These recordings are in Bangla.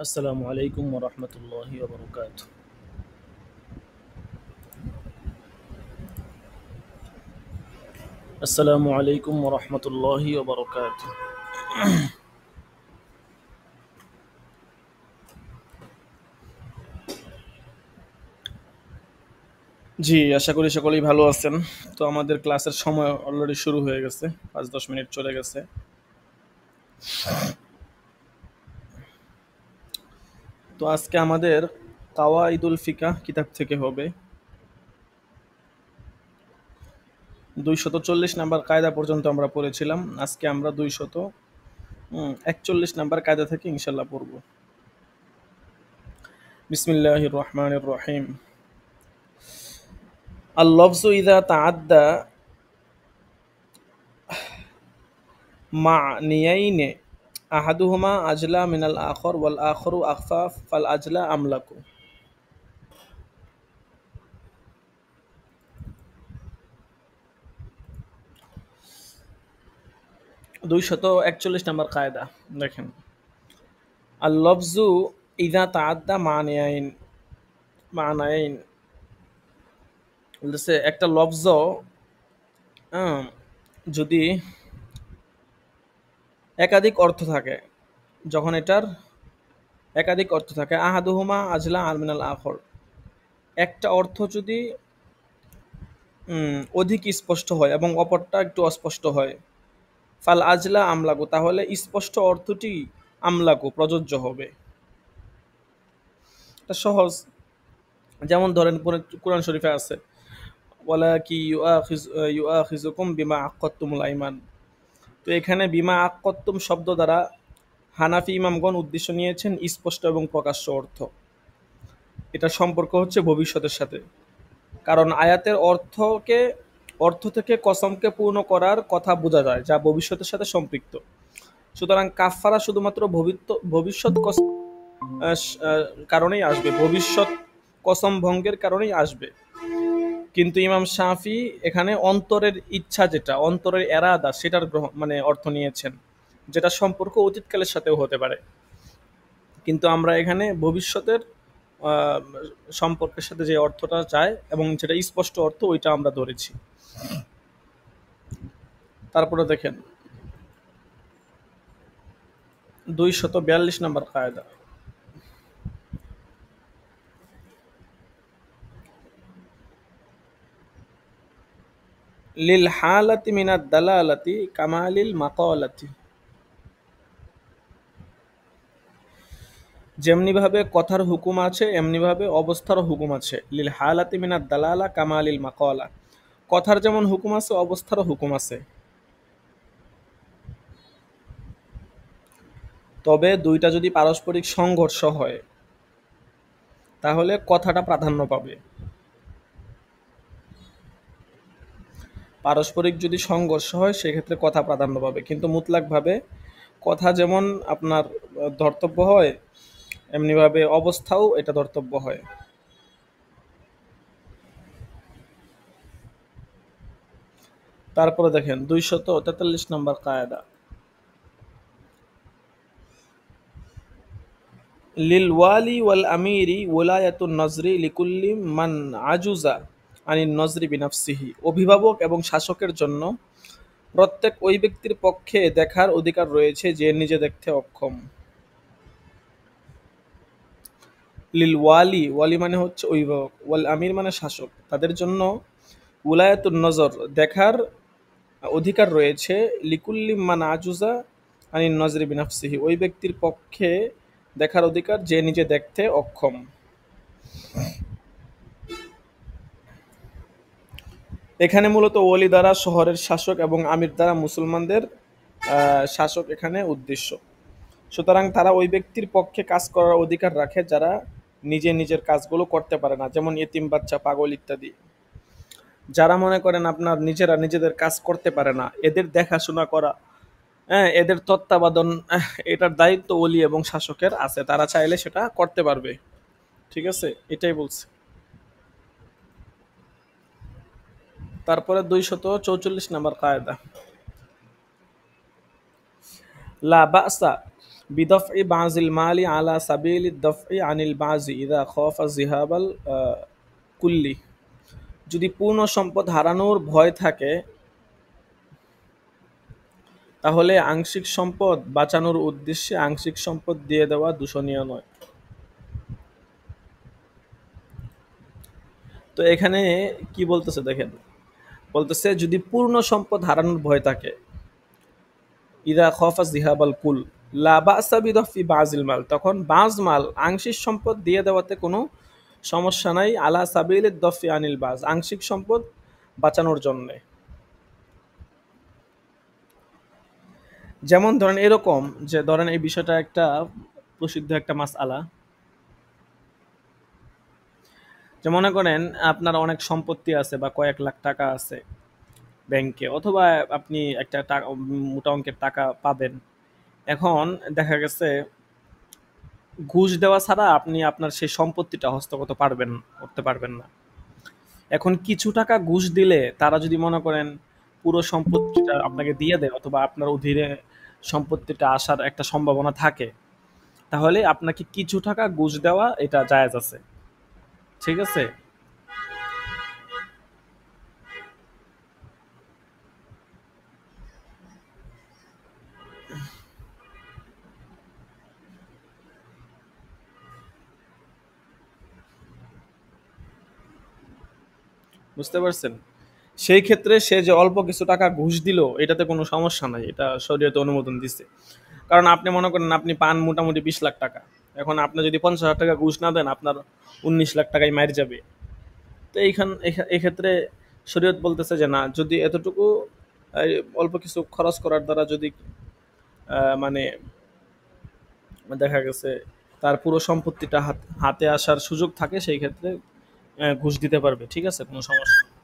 আসসালামু আলাইকুম ওয়া রাহমাতুল্লাহি ওয়া বারাকাতুহু। আসসালামু আলাইকুম ওয়া রাহমাতুল্লাহি ওয়া বারাকাতুহু। জি, আশা করি সকলেই ভালো আছেন। তো আমাদের ক্লাসের সময় অলরেডি শুরু হয়ে গেছে। ৫-১০ মিনিট চলে গেছে। তো আজকে আমাদের কাওয়াইদুল ফিকাহ কিতাব থেকে হবে। ২৪০ নাম্বার কায়দা পর্যন্ত আমরা পড়েছিলাম। আজকে আমরা ২৪১ নাম্বার কায়দা থেকে ইনশাআল্লাহ পড়ব। বিসমিল্লাহির রহমানির রহিম। আল লফযু ইযা তাআদ্দা মা'নিয়াইনি আহাদুহুমা আজলা মিনাল আখর ওয়াল আখরু আখফা ফাল আজলা আমলাকু। ২৪১ নাম্বার কায়দা দেখেন। আল লফযু ইযা তাআদ্দা মা'নায়াইন বলতেছে একটা লফজ যদি একাধিক অর্থ থাকে, যখন এটার একাধিক অর্থ থাকে, আহাদুহুমা আজলা আল মিনাল আখর, একটা অর্থ যদি অধিক স্পষ্ট হয় এবং অপরটা একটু অস্পষ্ট হয়, ফাল আজলা আমলাকু, তাহলে স্পষ্ট অর্থটি আমলাকু প্রযোজ্য হবে। এটা সহজ। যেমন ধরেন কোরআন শরীফে আছে ওয়ালা কি ইউআখিজুকুম বিমা আক্কাতুমুল আইমান। তো এখানে বিমা আক্কাতুম শব্দ দ্বারা হানাফি ইমামগণ উদ্দেশ্য নিয়েছেন স্পষ্ট এবং প্রকাশ্য অর্থ। এটা সম্পর্ক হচ্ছে ভবিষ্যতের সাথে, কারণ আয়াতের অর্থ থেকে কসমকে পূর্ণ করার কথা বোঝা যায়, যা ভবিষ্যতের সাথে সম্পৃক্ত। সুতরাং কাফফারা শুধুমাত্র ভবিষ্যৎ কারণেই আসবে, ভবিষ্যৎ কসম ভঙ্গের কারণেই আসবে। কিন্তু ইমাম শাফি এখানে অন্তরের ইচ্ছা, যেটা অন্তরের এরাদা, সেটার অর্থ নিয়েছেন, যেটা সম্পর্ক অতীতকালের সাথেও হতে পারে। কিন্তু আমরা এখানে ভবিষ্যতের সম্পর্কের সাথে যে অর্থটা যায় এবং যেটা স্পষ্ট অর্থ, ওইটা আমরা ধরেছি। তারপরে দেখেন ২৪২ নম্বর কায়দা। লিল হালাতি মিনাদ দালালাতি কামালিল মাকালাতি। যেমনিভাবে কথার হুকুম আছে এমনিভাবে অবস্থারও হুকুম আছে। লিল হালাতি মিনাদ দালালা কামালিল মাকালা, কথার যেমন হুকুম আছে অবস্থারও হুকুম আছে। তবে দুইটা যদি পারস্পরিক সংঘর্ষ হয় তাহলে কথাটা প্রাধান্য পাবে। পারস্পরিক যদি সংঘর্ষ হয় সেক্ষেত্রে কথা প্রাধান্য পাবে, কিন্তু মুতলাকভাবে কথা যেমন আপনার ধর্তব্য হয়, এমনিভাবে অবস্থাও এটা ধর্তব্য হয়। তারপরে দেখেন ২৪৩ নম্বর কায়দা। লিল ওয়ালি ওয়াল আমিরি ওলায়াতুন নজরি লিকুল্লি মান আজুজা আনিন নজরি বিনাফসিহি। অভিভাবক এবং শাসকের জন্য প্রত্যেক ওই ব্যক্তির পক্ষে দেখার অধিকার রয়েছে যে নিজে দেখতে অক্ষম। লিল ওয়ালি, ওয়ালি মানে হচ্ছে অভিভাবক, ওয়াল আমির মানে শাসক, তাদের জন্য উলায়াতুন নজর, দেখার অধিকার রয়েছে, লিকুল্লি মান আজুজা আনিন নজরি বিনাফসিহি, ওই ব্যক্তির পক্ষে দেখার অধিকার যে নিজে দেখতে অক্ষম। এখানে মূলত ওলি দ্বারা শহরের শাসক এবং আমির দ্বারা মুসলমানদের শাসক এখানে উদ্দেশ্য। সুতরাং তারা ওই ব্যক্তির পক্ষে কাজ করার অধিকার রাখে যারা নিজে নিজের কাজগুলো করতে পারে না, যেমন এতিম বাচ্চা, পাগল ইত্যাদি। যারা মনে করেন আপনার নিজেরা নিজেদের কাজ করতে পারে না, এদের দেখাশোনা করা, হ্যাঁ, এদের তত্ত্বাবধান, এটার দায়িত্ব ওলি এবং শাসকের আছে, তারা চাইলে সেটা করতে পারবে। ঠিক আছে, এটাই বলছে। তারপরে ২৪৪ নম্বর কায়দা। লা বাসা বিদফই বাজিল মালি আলা সাবিল দফই আনিল বাজি ইদা খফা জিহাবাল কুল্লি। যদি পূর্ণ সম্পদ হারানোর ভয় থাকে তাহলে আংশিক সম্পদ বাঁচানোর উদ্দেশ্যে আংশিক সম্পদ দিয়ে দেওয়া দূষণীয় নয়। তো এখানে কি বলতেছে দেখেন, বলতেছে যদি পূর্ণ সম্পদ হারানোর ভয় থাকে, ইদা খফা জিহাবাল কুল লা বাসা বিদফি বাজিল মাল, তখন বাজ মাল আংশিক সম্পদ দিয়ে দেওয়াতে কোনো সমস্যা নাই, আলা সাবিল দফি আনিল বাজ, আংশিক সম্পদ বাঁচানোর জন্যে। যেমন ধরেন এরকম যে ধরেন এই বিষয়টা একটা প্রসিদ্ধ একটা মাসআলা, যে মনে করেন আপনার অনেক সম্পত্তি আছে বা কয়েক লাখ টাকা আছে ব্যাংকে, অথবা আপনি একটা টাকা মোটা অঙ্কের টাকা পাবেন। এখন দেখা গেছে ঘুষ দেওয়া ছাড়া আপনি আপনার সেই সম্পত্তিটা হস্তগত করতে পারবেন না। এখন কিছু টাকা ঘুষ দিলে তারা যদি মনে করেন পুরো সম্পত্তিটা আপনাকে দিয়ে দেয়, অথবা আপনার অধীনে সম্পত্তিটা আসার একটা সম্ভাবনা থাকে, তাহলে আপনাকে কিছু টাকা ঘুষ দেওয়া এটা জায়েজ আছে। ঠিক আছে? বুঝতে পারছেন? সেই ক্ষেত্রে সে যে অল্প কিছু টাকা ঘুষ দিল এটাতে কোনো সমস্যা নাই, এটা শরীয়তে অনুমোদন দিছে। কারণ আপনি মনে করেন আপনি পান মোটামুটি 20 লাখ টাকা, এখন আপনি যদি 50,000 টাকা ঘুষ না দেন আপনার 19 লাখ টাকায় মার যাবে। তো এক্ষেত্রে শরীয়ত বলতেছে যে না, যদি এতটুকু এই, অল্প কিছু খরচ করার দ্বারা যদি মানে দেখা গেছে তার পুরো সম্পত্তিটা হাতে আসার সুযোগ থাকে, সেই ক্ষেত্রে ঘুষ দিতে পারবে। ঠিক আছে, কোনো সমস্যা নেই।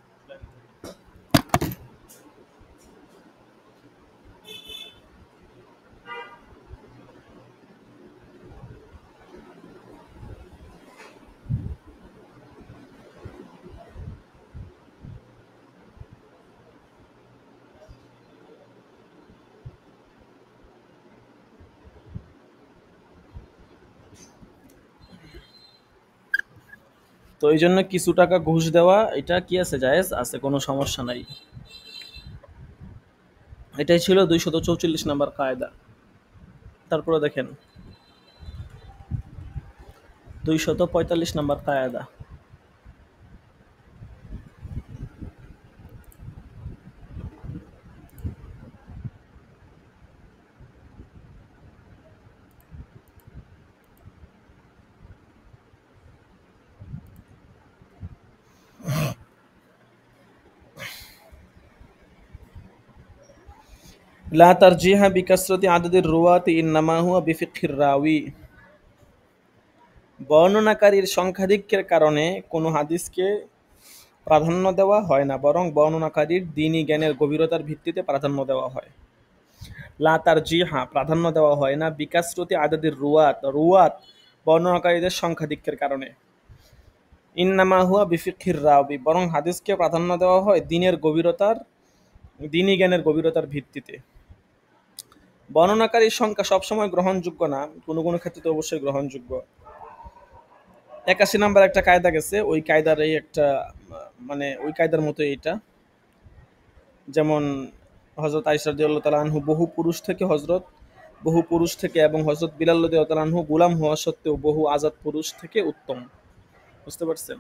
তো এই জন্য কিছু টাকা ঘুষ দেওয়া এটা কি আছে, জায়েজ আছে, কোনো সমস্যা নাই। এটাই ছিল 244 নাম্বার কায়দা। তারপরে দেখেন 245 নাম্বার কায়দা। লা তারজিহা বিকাসরতি আদদির রুয়াতি ইন্নামা হুয়া বিফিকহির রাওয়ি। বর্ণনাকারীর সংখ্যাধিক্যের কারণে কোনো হাদিসকে প্রাধান্য দেওয়া হয় না, বরং বর্ণনাকারীর দ্বীনি জ্ঞানের গভীরতার ভিত্তিতে প্রাধান্য দেওয়া হয়। লা তারজিহা প্রাধান্য দেওয়া হয় না, বিকাসরতি আদদির রুয়াত বর্ণনাকারীদের সংখ্যাধিক্যের কারণে। ইন্নামা হুয়া বিফিকহির রাওয়ি, বরং হাদিসকে প্রাধান্য দেওয়া হয় দ্বীনি জ্ঞানের গভীরতার ভিত্তিতে। বর্ণনাকারীর সংখ্যা সবসময় গ্রহণযোগ্য না, কোনো কোনো ক্ষেত্রে তো অবশ্যই গ্রহণযোগ্য। 81 নাম্বার একটা কায়দা গেছে, ওই কায়দার এই একটা মানে ওই কায়দার মতো এইটা। যেমন হজরত আয়েশা রাদিয়াল্লাহু তাআলা আনহু বহু পুরুষ থেকে এবং হজরত বিলাল রাদিয়াল্লাহু তাআলা আনহু গোলাম হওয়া সত্ত্বেও বহু আজাদ পুরুষ থেকে উত্তম। বুঝতে পারছেন?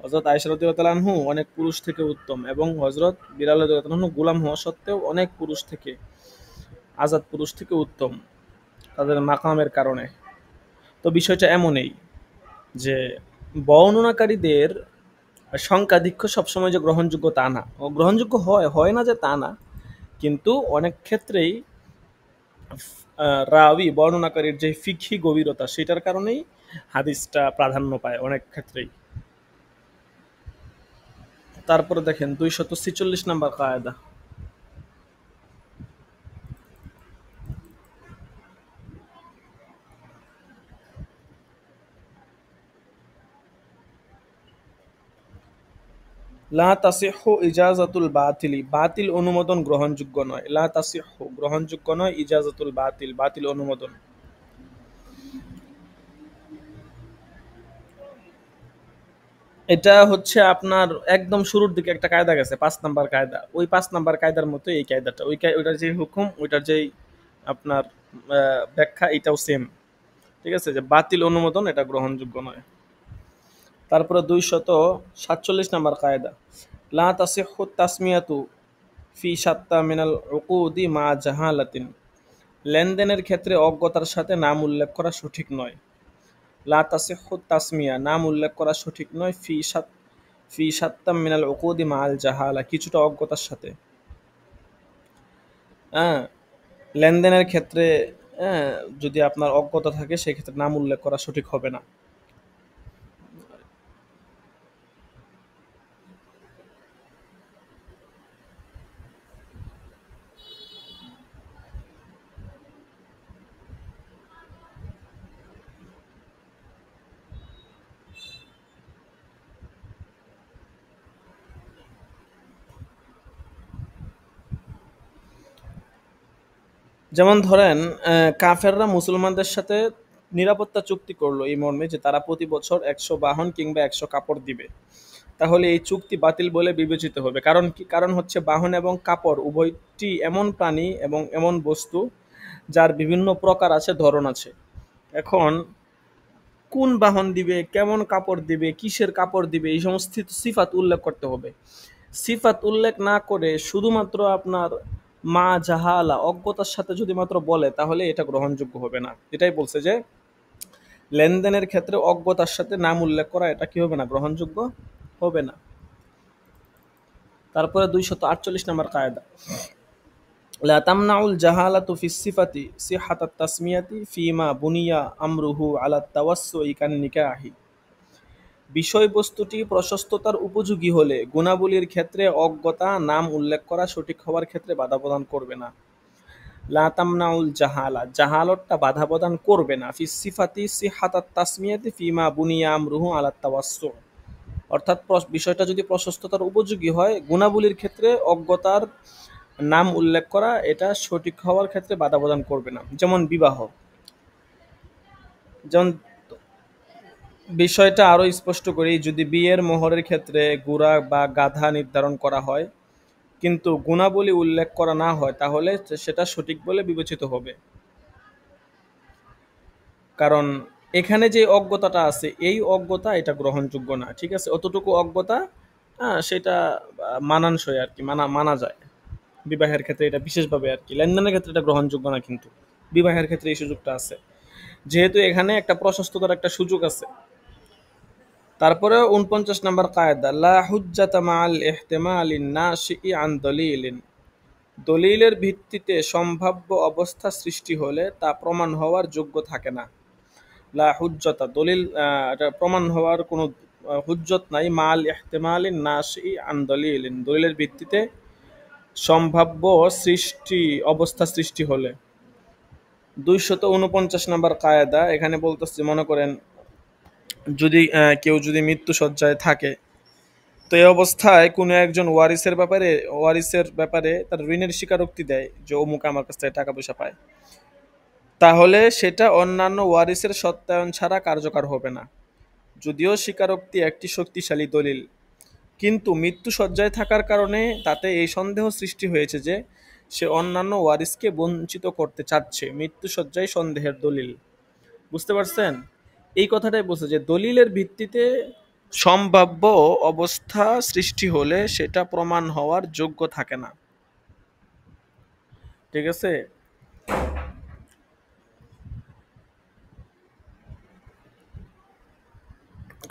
হজরত আয়েশা রাদিয়াল্লাহু তাআলা আনহু অনেক পুরুষ থেকে উত্তম, এবং হজরত বিলাল রাদিয়াল্লাহু তাআলা আনহু গোলাম হওয়া সত্ত্বেও অনেক পুরুষ থেকে, আজাদ পুরুষ থেকে উত্তম তাদের মাকামের কারণে। তো বিষয়টা এমনই যে বর্ণনাকারীদের সংখ্যাধিক্য সবসময় যে গ্রহণযোগ্য তা না, ও গ্রহণযোগ্য হয় হয় না যে তা না, কিন্তু অনেক ক্ষেত্রেই রাওয়ি বর্ণনাকারীর যে ফিকহি গভীরতা সেটার কারণেই হাদিসটা প্রাধান্য পায় অনেক ক্ষেত্রেই। তারপরে দেখেন 246 নাম্বার কায়দা। লা তাসিহু ইজাজাতুল বাতিলি, বাতিল অনুমোদন গ্রহণযোগ্য নয়। লা তাসিহু গ্রহণযোগ্য নয়, ইজাজাতুল বাতিল বাতিল অনুমোদন। এটা হচ্ছে আপনার একদম শুরুর দিকে একটা কায়দা গেছে, ৫ নাম্বার কায়দা। ওই ৫ নাম্বার কায়দার মতো এই কায়দাটা, ওইটার যে হুকুম, ওইটার যেই আপনার ব্যাখ্যা, এটাও সেম। ঠিক আছে, যে বাতিল অনুমোদন এটা গ্রহণযোগ্য নয়। তারপরে ২৪৭ নাম্বার কায়দা, লা তাসিহু তাসমিয়াতু ফি সাত্তা মিনাল উকুদি মা জাহালাতিন। লেনদেনের ক্ষেত্রে অজ্ঞতার সাথে নাম উল্লেখ করা সঠিক নয়। লা তাসিহু তাসমিয়া, নাম উল্লেখ করা সঠিক নয়, ফি সাত্তাম মিনাল উকুদি মা আল জাহালা, কিছুটা অজ্ঞতার সাথে। হ্যাঁ, লেনদেনের ক্ষেত্রে, হ্যাঁ, যদি আপনার অজ্ঞতা থাকে সেক্ষেত্রে নাম উল্লেখ করা সঠিক হবে না। যেমন ধরেন, কাফেররা মুসলমানদের সাথে নিরাপত্তা চুক্তি করলো এই মর্মে যে তারা প্রতি বছর ১০০ বাহন কিংবা ১০০ কাপড় দিবে। তাহলে এই চুক্তি বাতিল বলে বিবেচিত হবে। কারণ কি? কারণ হচ্ছে বাহন এবং কাপড় উভয়টি এমন প্রাণী এবং এমন বস্তু যার বিভিন্ন প্রকার আছে, ধরন আছে। এখন কোন বাহন দিবে, কেমন কাপড় দিবে, কিসের কাপড় দিবে, এই সমস্ত সিফাত উল্লেখ করতে হবে। সিফাত উল্লেখ না করে শুধুমাত্র আপনার মা জাহালা, অজ্ঞতার সাথে যদি মাত্র বলে, তাহলে এটা গ্রহণযোগ্য হবে না। এটাই বলছে যে লেনদেনের ক্ষেত্রে অজ্ঞতার সাথে নাম উল্লেখ করা এটা কি হবে না, গ্রহণযোগ্য হবে না। তারপরে ২৪৮ নাম্বার কায়দা, লা তামনাউল জাহালাতু ফিস সিফাতি সিহাতাত তাসমিয়াতি ফিমা বুনিয়া আমরুহু আলা তাওয়াসসুই কান নিকাহি। বিষয়বস্তুটি প্রশস্ততার উপযোগী হলে গুণাবলীর ক্ষেত্রে অজ্ঞতা নাম উল্লেখ করা সঠিক হওয়ার ক্ষেত্রে বাধা প্রদান করবে না। লা তামনাউল জাহালা, জাহালতটা বাধা প্রদান করবে না, ফিস সিফাতি সিহাতাত তাসমিয়াতি ফিমা বুনিয়া আমরুহু আলা তাওয়াসসু। অর্থাৎ বিষয়টা যদি প্রশস্ততার উপযোগী হয়, গুণাবলীর ক্ষেত্রে অজ্ঞতার নাম উল্লেখ করা এটা সঠিক হওয়ার ক্ষেত্রে বাধা প্রদান করবে না। যেমন বিবাহ, যেমন বিষয়টা আরো স্পষ্ট করি, যদি বিয়ের মোহরের ক্ষেত্রে গুড়া বা গাধা নির্ধারণ করা হয় কিন্তু গুণাবলী উল্লেখ করা না হয়, তাহলে সেটা সঠিক বলে বিবেচিত হবে। কারণ এখানে যে অজ্ঞতাটা আছে, এই অজ্ঞতা এটা গ্রহণযোগ্য না। ঠিক আছে, অতটুকু অজ্ঞতা, হ্যাঁ, সেটা মানানসই আর কি, মানা মানা যায়। বিবাহের ক্ষেত্রে এটা বিশেষভাবে আর কি, লেনদেনের ক্ষেত্রে এটা গ্রহণযোগ্য না, কিন্তু বিবাহের ক্ষেত্রে এই সুযোগটা আছে, যেহেতু এখানে একটা প্রশস্ততার একটা সুযোগ আছে। তারপরে ৪৯ নাম্বার কায়দা, লা হুজ্জাতা মাআল ইহতিমালিন নাশিই আন দলিলিন। দলিলের ভিত্তিতে সম্ভাব্য অবস্থা সৃষ্টি হলে তা প্রমাণ হওয়ার যোগ্য থাকে না। লা হুজ্জতা, দলিল এটা প্রমাণ হওয়ার কোনো হুজ্জত নাই, মাল ইহতিমালিন নাশিই আন দলিলিন, দলিলের ভিত্তিতে সম্ভাব্য সৃষ্টি অবস্থা সৃষ্টি হলে। ২৪৯ নাম্বার কায়দা, এখানে বলতেছে, মনে করেন যদি কেউ যদি মৃত্যু সজ্জায় থাকে, তো এই অবস্থায় কোনো একজন ওয়ারিসের ব্যাপারে তার ঋণের স্বীকারোক্তি দেয় যে অমুক আমার কাছ থেকে টাকা পয়সা পায়, তাহলে সেটা অন্যান্য ওয়ারিসের সত্যায়ন ছাড়া কার্যকর হবে না। যদিও স্বীকারোক্তি একটি শক্তিশালী দলিল, কিন্তু মৃত্যু সজ্জায় থাকার কারণে তাতে এই সন্দেহ সৃষ্টি হয়েছে যে সে অন্যান্য ওয়ারিসকে বঞ্চিত করতে চাচ্ছে। মৃত্যু সজ্জায় সন্দেহের দলিল, বুঝতে পারছেন? এই কথাটাই বলছে যে দলিলের ভিত্তিতে সম্ভাব্য অবস্থা সৃষ্টি হলে সেটা প্রমাণ হওয়ার যোগ্য থাকে না। ঠিক আছে,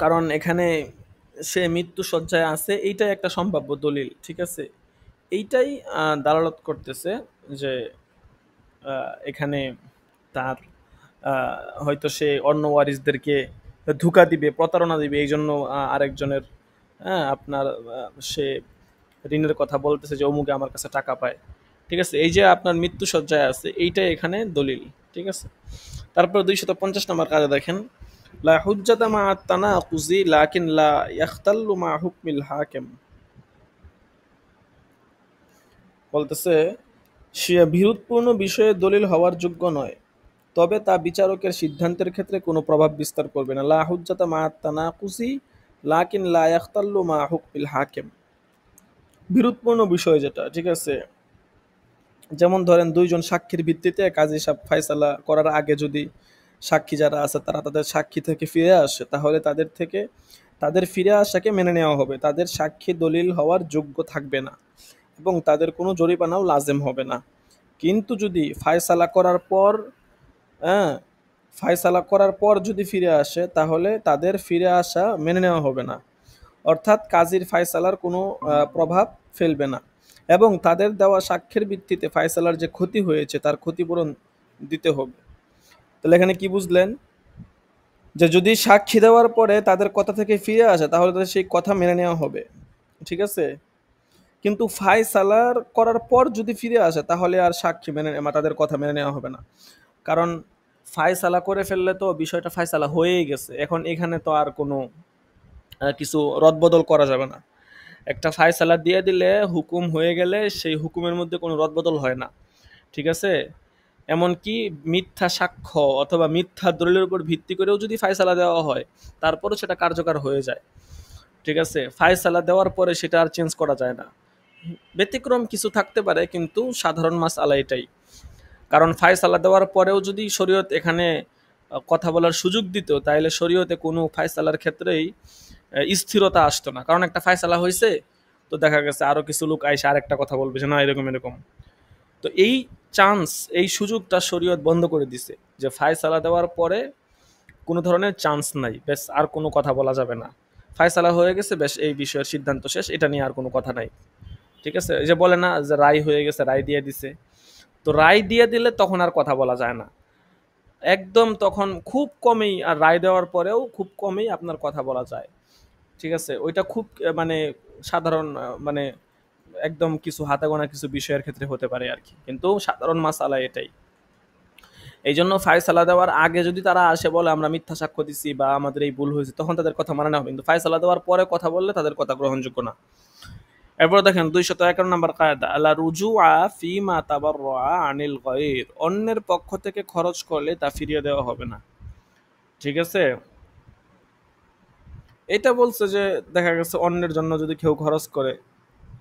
কারণ এখানে সে মৃত্যু সজ্জায় আছে, এইটাই একটা সম্ভাব্য দলিল। ঠিক আছে, এইটাই দালালত করতেছে যে এখানে তার হয়তো সে অন্য ওয়ারিসদেরকে ধোঁকা দিবে, প্রতারণা দিবে, এই জন্য আরেকজনের, হ্যাঁ, আপনার সে ঋণের কথা বলতেছে যে অমুকে আমার কাছে টাকা পায়। ঠিক আছে, এই যে আপনার মৃত্যু সজ্জায় আছে, এইটাই এখানে দলিল। ঠিক আছে, তারপর ২৫০ নাম্বার কাজে দেখেন, লা হুজ্জাতা মা তানাকুজি লাকিন লা ইয়াখতাল্লু মা হুকমিল হাকিম। বলতেছে, সে বিরোধপূর্ণ বিষয়ে দলিল হওয়ার যোগ্য নয়, তবে তা বিচারকের সিদ্ধান্তের ক্ষেত্রে কোনো প্রভাব বিস্তার করবে না। লা হুজ্জাতা মা তানাকুজি লাকিন লা ইয়াখতাল্লু মা হুকমিল হাকিম, বিরোধপূর্ণ বিষয় যেটা, ঠিক আছে। যেমন ধরেন দুইজন সাক্ষীর ভিত্তিতে কাজী সাহেব ফায়সালা করার আগে যদি সাক্ষী যারা আছে তারা তাদের সাক্ষী থেকে ফিরে আসে, তাহলে তাদের ফিরে আসাকে মেনে নেওয়া হবে, তাদের সাক্ষী দলিল হওয়ার যোগ্য থাকবে না এবং তাদের কোনো জরিমানাও লাজেম হবে না। কিন্তু যদি ফায়সালা করার পর, হ্যাঁ, ফায়সালা করার পর যদি ফিরে আসে তাহলে তাদের ফিরে আসা মেনে নেওয়া হবে না, অর্থাৎ কাজীর ফায়সালার কোনো প্রভাব ফেলবে না এবং তাদের দেওয়া সাক্ষ্যের ভিত্তিতে ফায়সালার যে ক্ষতি হয়েছে তার ক্ষতিপূরণ দিতে হবে। তাহলে এখানে কি বুঝলেন, যে যদি সাক্ষী দেওয়ার পরে তাদের কথা থেকে ফিরে আসে তাহলে তাদের সেই কথা মেনে নেওয়া হবে, ঠিক আছে। কিন্তু ফায়সালার করার পর যদি ফিরে আসে তাহলে আর সাক্ষী তাদের কথা মেনে নেওয়া হবে না, কারণ ফায়সালা করে ফেললে তো বিষয়টা ফায়সালা হয়েই গেছে, এখন এখানে তো আর কোনো কিছু রদবদল করা যাবে না। একটা ফায়সালা দিয়ে দিলে হুকুম হয়ে গেলে সেই হুকুমের মধ্যে কোনো রদবদল হয় না, ঠিক আছে। এমনকি মিথ্যা সাক্ষ্য অথবা মিথ্যা দলিলের উপর ভিত্তি করেও যদি ফায়সালা দেওয়া হয় তারপরও সেটা কার্যকর হয়ে যায়, ঠিক আছে। ফায়সালা দেওয়ার পরে সেটা আর চেঞ্জ করা যায় না, ব্যতিক্রম কিছু থাকতে পারে কিন্তু সাধারণ মাসআলা এটাই। কারণ ফায়সালা দেওয়ার পরেও যদি শরীয়ত এখানে কথা বলার সুযোগ দিত তাহলে শরীয়তে কোনো ফায়সালার ক্ষেত্রেই স্থিরতা আসতো না, কারণ একটা ফায়সালা হয়েছে তো দেখা গেছে আরো কিছু লোক আইসে আরেকটা কথা বলবে যে না এরকম এরকম। তো এই চান্স, এই সুযোগটা শরীয়ত বন্ধ করে দিছে যে ফায়সালা দেওয়ার পরে কোনো ধরনের চান্স নাই, বেশ আর কোনো কথা বলা যাবে না, ফায়সালা হয়ে গেছে, বেশ এই বিষয়ের সিদ্ধান্ত শেষ, এটা নিয়ে আর কোনো কথা নাই, ঠিক আছে। এই যে বলে না যে রায় হয়ে গেছে, রায় দিয়ে দিছে, তো রায় দিয়ে দিলে তখন আর কথা বলা যায় না, একদম তখন খুব কমেই, আর রায় দেওয়ার পরেও খুব কমেই আপনার কথা বলা যায়, ঠিক আছে। ওইটা খুব মানে সাধারণ মানে একদম কিছু হাতে গোনা কিছু বিষয়ের ক্ষেত্রে হতে পারে আর কি, কিন্তু সাধারণ মাসালা এটাই। এই জন্য ফায়সালা দেওয়ার আগে যদি তারা আসে বলে আমরা মিথ্যা সাক্ষ্য দিচ্ছি বা আমাদের এই ভুল হয়েছে, তখন তাদের কথা মানে না হবে, কিন্তু ফায়সালা দেওয়ার পরে কথা বললে তাদের কথা গ্রহণযোগ্য না। এরপর দেখেন 211 নম্বর কায়দা, আলা রুজুআ ফিমা তাবাররা আনিল গায়র, অন্যের পক্ষ থেকে খরচ করলে তা ফিরিয়ে দেওয়া হবে না, ঠিক আছে। এটা বলছে যে দেখা গেছে অন্যের জন্য যদি কেউ খরচ করে,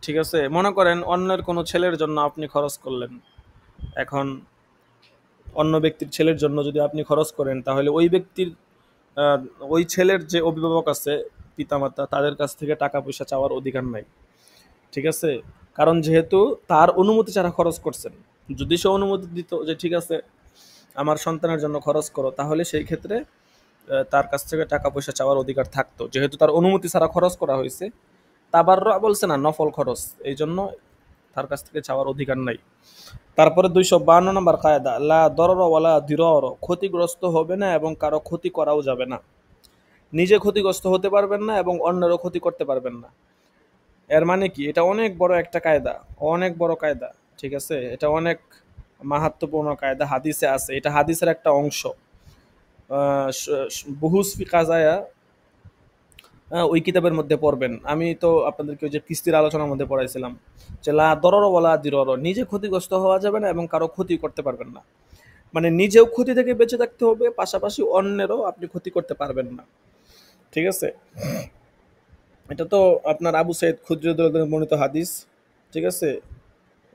ঠিক আছে, মনে করেন অন্যের কোনো ছেলের জন্য আপনি খরচ করলেন, এখন অন্য ব্যক্তির ছেলের জন্য যদি আপনি খরচ করেন তাহলে ওই ব্যক্তির আহ, ওই ছেলের যে অভিভাবক আছে, পিতামাতা, তাদের কাছ থেকে টাকা পয়সা চাওয়ার অধিকার নাই, ঠিক আছে। কারণ যেহেতু তার অনুমতি ছাড়া খরচ করছেন, যদি সে অনুমতি দিত যে ঠিক আছে আমার সন্তানের জন্য খরচ করো, তাহলে সেই ক্ষেত্রে তার কাছ থেকে টাকা পয়সা চাওয়ার অধিকার থাকতো, যেহেতু তার অনুমতি ছাড়া খরচ করা হয়েছে। তাবাররা বলছে না, নফল খরচ, এই জন্য তার কাছ থেকে চাওয়ার অধিকার নাই। তারপরে 252 নম্বর কায়দা, লা দরর ওয়ালা দিরর, ক্ষতিগ্রস্ত হবে না এবং কারো ক্ষতি করাও যাবে না, নিজে ক্ষতিগ্রস্ত হতে পারবেন না এবং অন্যেরও ক্ষতি করতে পারবেন না। এর মানে কি, এটা অনেক বড় একটা কায়দা, অনেক বড় কায়দা, ঠিক আছে। এটা অনেক মাহাত্ম্যপূর্ণ কায়দা, হাদিসে আছে, এটা হাদিসের একটা অংশ। বহুস ফি কাজায়া, ওই কিতাবের মধ্যে পড়বেন, আমি তো আপনাদেরকে ওই যে কিস্তির আলোচনার মধ্যে পড়াইছিলাম যে লা দরর ওয়ালা দিরর, নিজে ক্ষতিগ্রস্ত হওয়া যাবে না এবং কারো ক্ষতি করতে পারবেন না, মানে নিজেও ক্ষতি থেকে বেঁচে থাকতে হবে, পাশাপাশি অন্যেরও আপনি ক্ষতি করতে পারবেন না, ঠিক আছে। এটা তো আপনার আবু সাইদ খুদরি রাদিয়াল্লাহু বর্ণিত হাদিস, ঠিক আছে।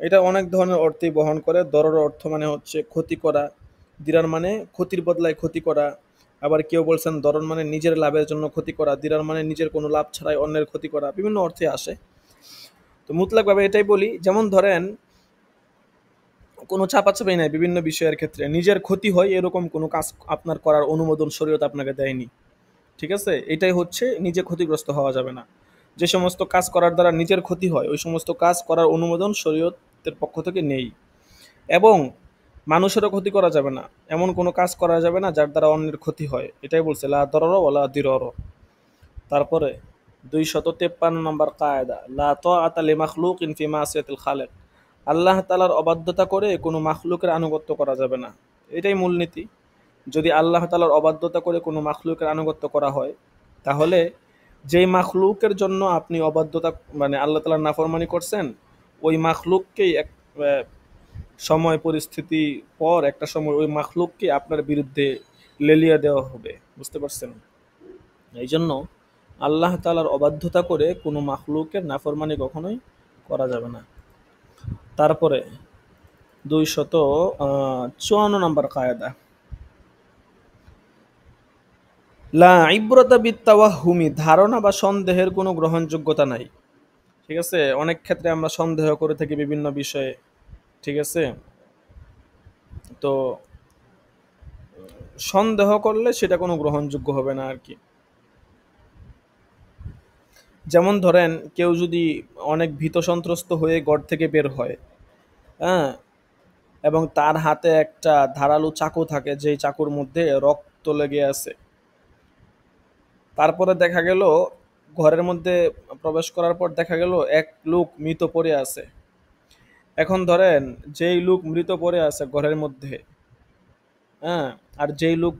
এটা অনেক ধরনের অর্থই বহন করে। দরর অর্থ মানে হচ্ছে ক্ষতি করা, দিরার মানে ক্ষতির বদলায় ক্ষতি করা, আবার কেউ বলছেন দরর মানে নিজের লাভের জন্য ক্ষতি করা, দিরার মানে নিজের কোনো লাভ ছাড়াই অন্যের ক্ষতি করা, বিভিন্ন অর্থে আসে। তো মুতলাকভাবে এটাই বলি, যেমন ধরেন কোনো চাপাচাপি নাই বিভিন্ন বিষয়ের ক্ষেত্রে, নিজের ক্ষতি হয় এরকম কোনো কাজ আপনার করার অনুমোদন শরীয়ত আপনাকে দেয়নি, ঠিক আছে। এটাই হচ্ছে নিজে ক্ষতিগ্রস্ত হওয়া যাবে না, যে সমস্ত কাজ করার দ্বারা নিজের ক্ষতি হয় ওই সমস্ত কাজ করার অনুমোদন শরীয়তের পক্ষ থেকে নেই, এবং মানুষেরও ক্ষতি করা যাবে না, এমন কোনো কাজ করা যাবে না যার দ্বারা অন্যের ক্ষতি হয়, এটাই বলছে লা দরর ওয়ালা দিরর। তারপরে 253 নম্বর কায়দা, লা তাআতা লিমাখলুকিন ফি মাসিয়াতিল খালিক, আল্লাহ তাআলার অবাধ্যতা করে কোনো মাখলুকের আনুগত্য করা যাবে না, এটাই মূলনীতি। যদি আল্লাহ তাআলার অবাধ্যতা করে কোনো মাখলুকের আনুগত্য করা হয় তাহলে যেই মাখলুকের জন্য আপনি অবাধ্যতা মানে আল্লাহ তাআলার নাফরমানি করছেন, ওই মাখলুককেই এক সময় পরিস্থিতি পর একটা সময় ওই মাখলুককে আপনার বিরুদ্ধে লেলিয়ে দেওয়া হবে, বুঝতে পারছেন। এই জন্য আল্লাহ তাআলার অবাধ্যতা করে কোনো মাখলুকের নাফরমানি কখনোই করা যাবে না। তারপরে 254 নম্বর কায়দা, লা ইব্রতা বিত্তাওয়াহুমি, ধারণা বা সন্দেহের কোনো গ্রহণযোগ্যতা নাই। ঠিক আছে, অনেক ক্ষেত্রে আমরা সন্দেহ করে থাকি বিভিন্ন বিষয়ে। ঠিক আছে, তো সন্দেহ করলে সেটা কোনো গ্রহণযোগ্য হবে না আর কি। যেমন ধরেন কেউ যদি অনেক ভীত সন্ত্রস্ত হয়ে ঘর থেকে বের হয়, হ্যাঁ, এবং তার হাতে একটা ধারালো চাকু থাকে, যেই চাকুর মধ্যে রক্ত লেগে আছে, তারপরে দেখা গেল ঘরের মধ্যে প্রবেশ করার পর দেখা গেল এক লোক মৃত পড়ে আছে। এখন ধরেন যেই লোক মৃত পড়ে আছে ঘরের মধ্যে, হ্যাঁ, আর যেই লোক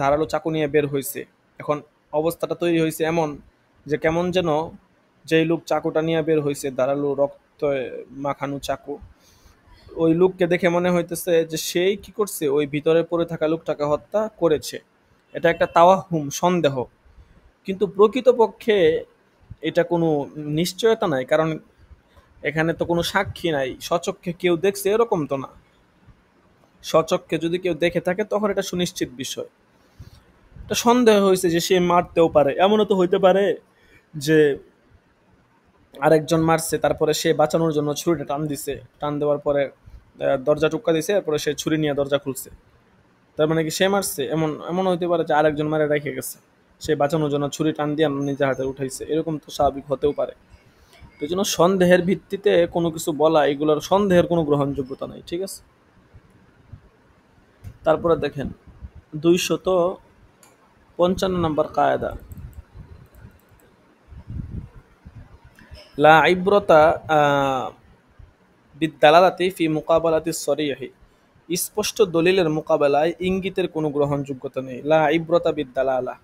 ধারালো চাকু নিয়ে বের হয়েছে, এখন অবস্থাটা তৈরি হয়েছে এমন যে কেমন যেন যেই লোক চাকুটা নিয়ে বের হয়েছে, ধারালো রক্ত মাখানো চাকু, ওই লোককে দেখে মনে হইতেছে যে সেই কি করছে, ওই ভিতরে পড়ে থাকা লোকটাকে হত্যা করেছে। এটা একটা তাওয়াহুম, সন্দেহ। কিন্তু প্রকৃতপক্ষে এটা কোনো নিশ্চয়তা নাই, কারণ এখানে তো কোনো সাক্ষী নাই, সচক্ষে কেউ দেখছে এরকম তো না। সচক্ষে যদি কেউ দেখে থাকে তখন এটা সুনিশ্চিত বিষয়। এটা সন্দেহ হয়েছে যে সে মারতেও পারে, এমনও তো হইতে পারে যে আরেকজন মারছে, তারপরে সে বাঁচানোর জন্য ছুরিটা টান দিছে, টান দেওয়ার পরে দরজা টুক্কা দিছে, তারপরে সে ছুরি নিয়ে দরজা খুলছে। তার মানে কি সে মারছে? এমন এমন হইতে পারে যে আরেকজন মারে রেখে গেছে, সে বাঁচানোর জন্য ছুরি টান দিয়ে নিজের হাতে উঠাইছে, এরকম তো স্বাভাবিক হতেও পারে। তো এই জন্য সন্দেহের ভিত্তিতে কোনো কিছু বলা, এগুলোর সন্দেহের কোনো গ্রহণযোগ্যতা নাই। ঠিক আছে, তারপরে দেখেন 255 নম্বর কায়দা, লা ইব্রতা বিদ্দালালাতি ফি মুকাবালাতি সরিহি, স্পষ্ট দলিলের মোকাবেলায় ইঙ্গিতের কোনো গ্রহণযোগ্যতা নেই। লা ইব্রতা বিদ্দালালা,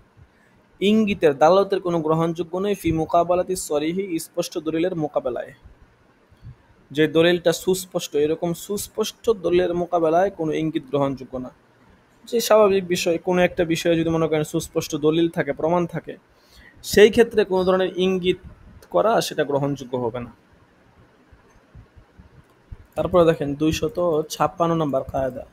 ইঙ্গিতের দালালতের কোনো গ্রহণযোগ্য নেই ফি মুকাবালাতি সরিহি, স্পষ্ট দলিলের মোকাবেলায়। যে দলিলটা সুস্পষ্ট, এরকম সুস্পষ্ট দলিলের মোকাবেলায় কোনো ইঙ্গিত গ্রহণযোগ্য না। যে স্বাভাবিক বিষয়, কোনো একটা বিষয়ে যদি মনে করেন সুস্পষ্ট দলিল থাকে, প্রমাণ থাকে, সেই ক্ষেত্রে কোনো ধরনের ইঙ্গিত করা সেটা গ্রহণযোগ্য হবে না। তারপরে দেখেন 256 নম্বর কায়দা,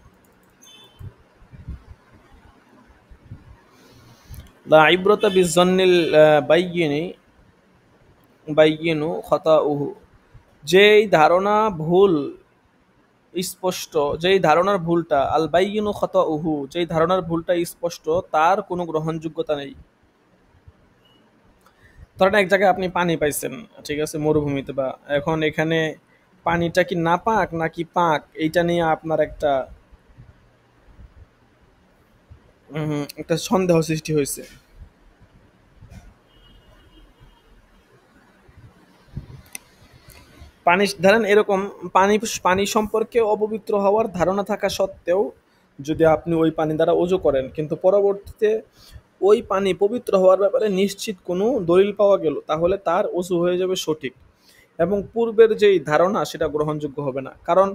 লা ইব্রতা বিজন্নিল বাইয়িনি বাইয়িনু খতাউহু, যেই ধারণা ভুল স্পষ্ট, যেই ধারণার ভুলটা আল বাইয়িনু খতাউহু, যেই ধারণার ভুলটা স্পষ্ট তার কোনো গ্রহণযোগ্যতা নেই। ধরেন এক জায়গায় আপনি পানি পাইছেন, ঠিক আছে, মরুভূমিতে, বা এখন এখানে পানিটা কি নাপাক নাকি পাক, এইটা নিয়ে আপনার একটা সন্দেহ সৃষ্টি হয়েছে। পানি ধরেন এরকম, পানি পানি সম্পর্কে অপবিত্র হওয়ার ধারণা থাকা সত্ত্বেও যদি আপনি ওই পানি দ্বারা ওযু করেন, কিন্তু পরবর্তীতে ওই পানি পবিত্র হওয়ার ব্যাপারে নিশ্চিত কোনো দলিল পাওয়া গেল, তাহলে তার ওযু হয়ে যাবে সঠিক, এবং পূর্বের যেই ধারণা সেটা গ্রহণযোগ্য হবে না। কারণ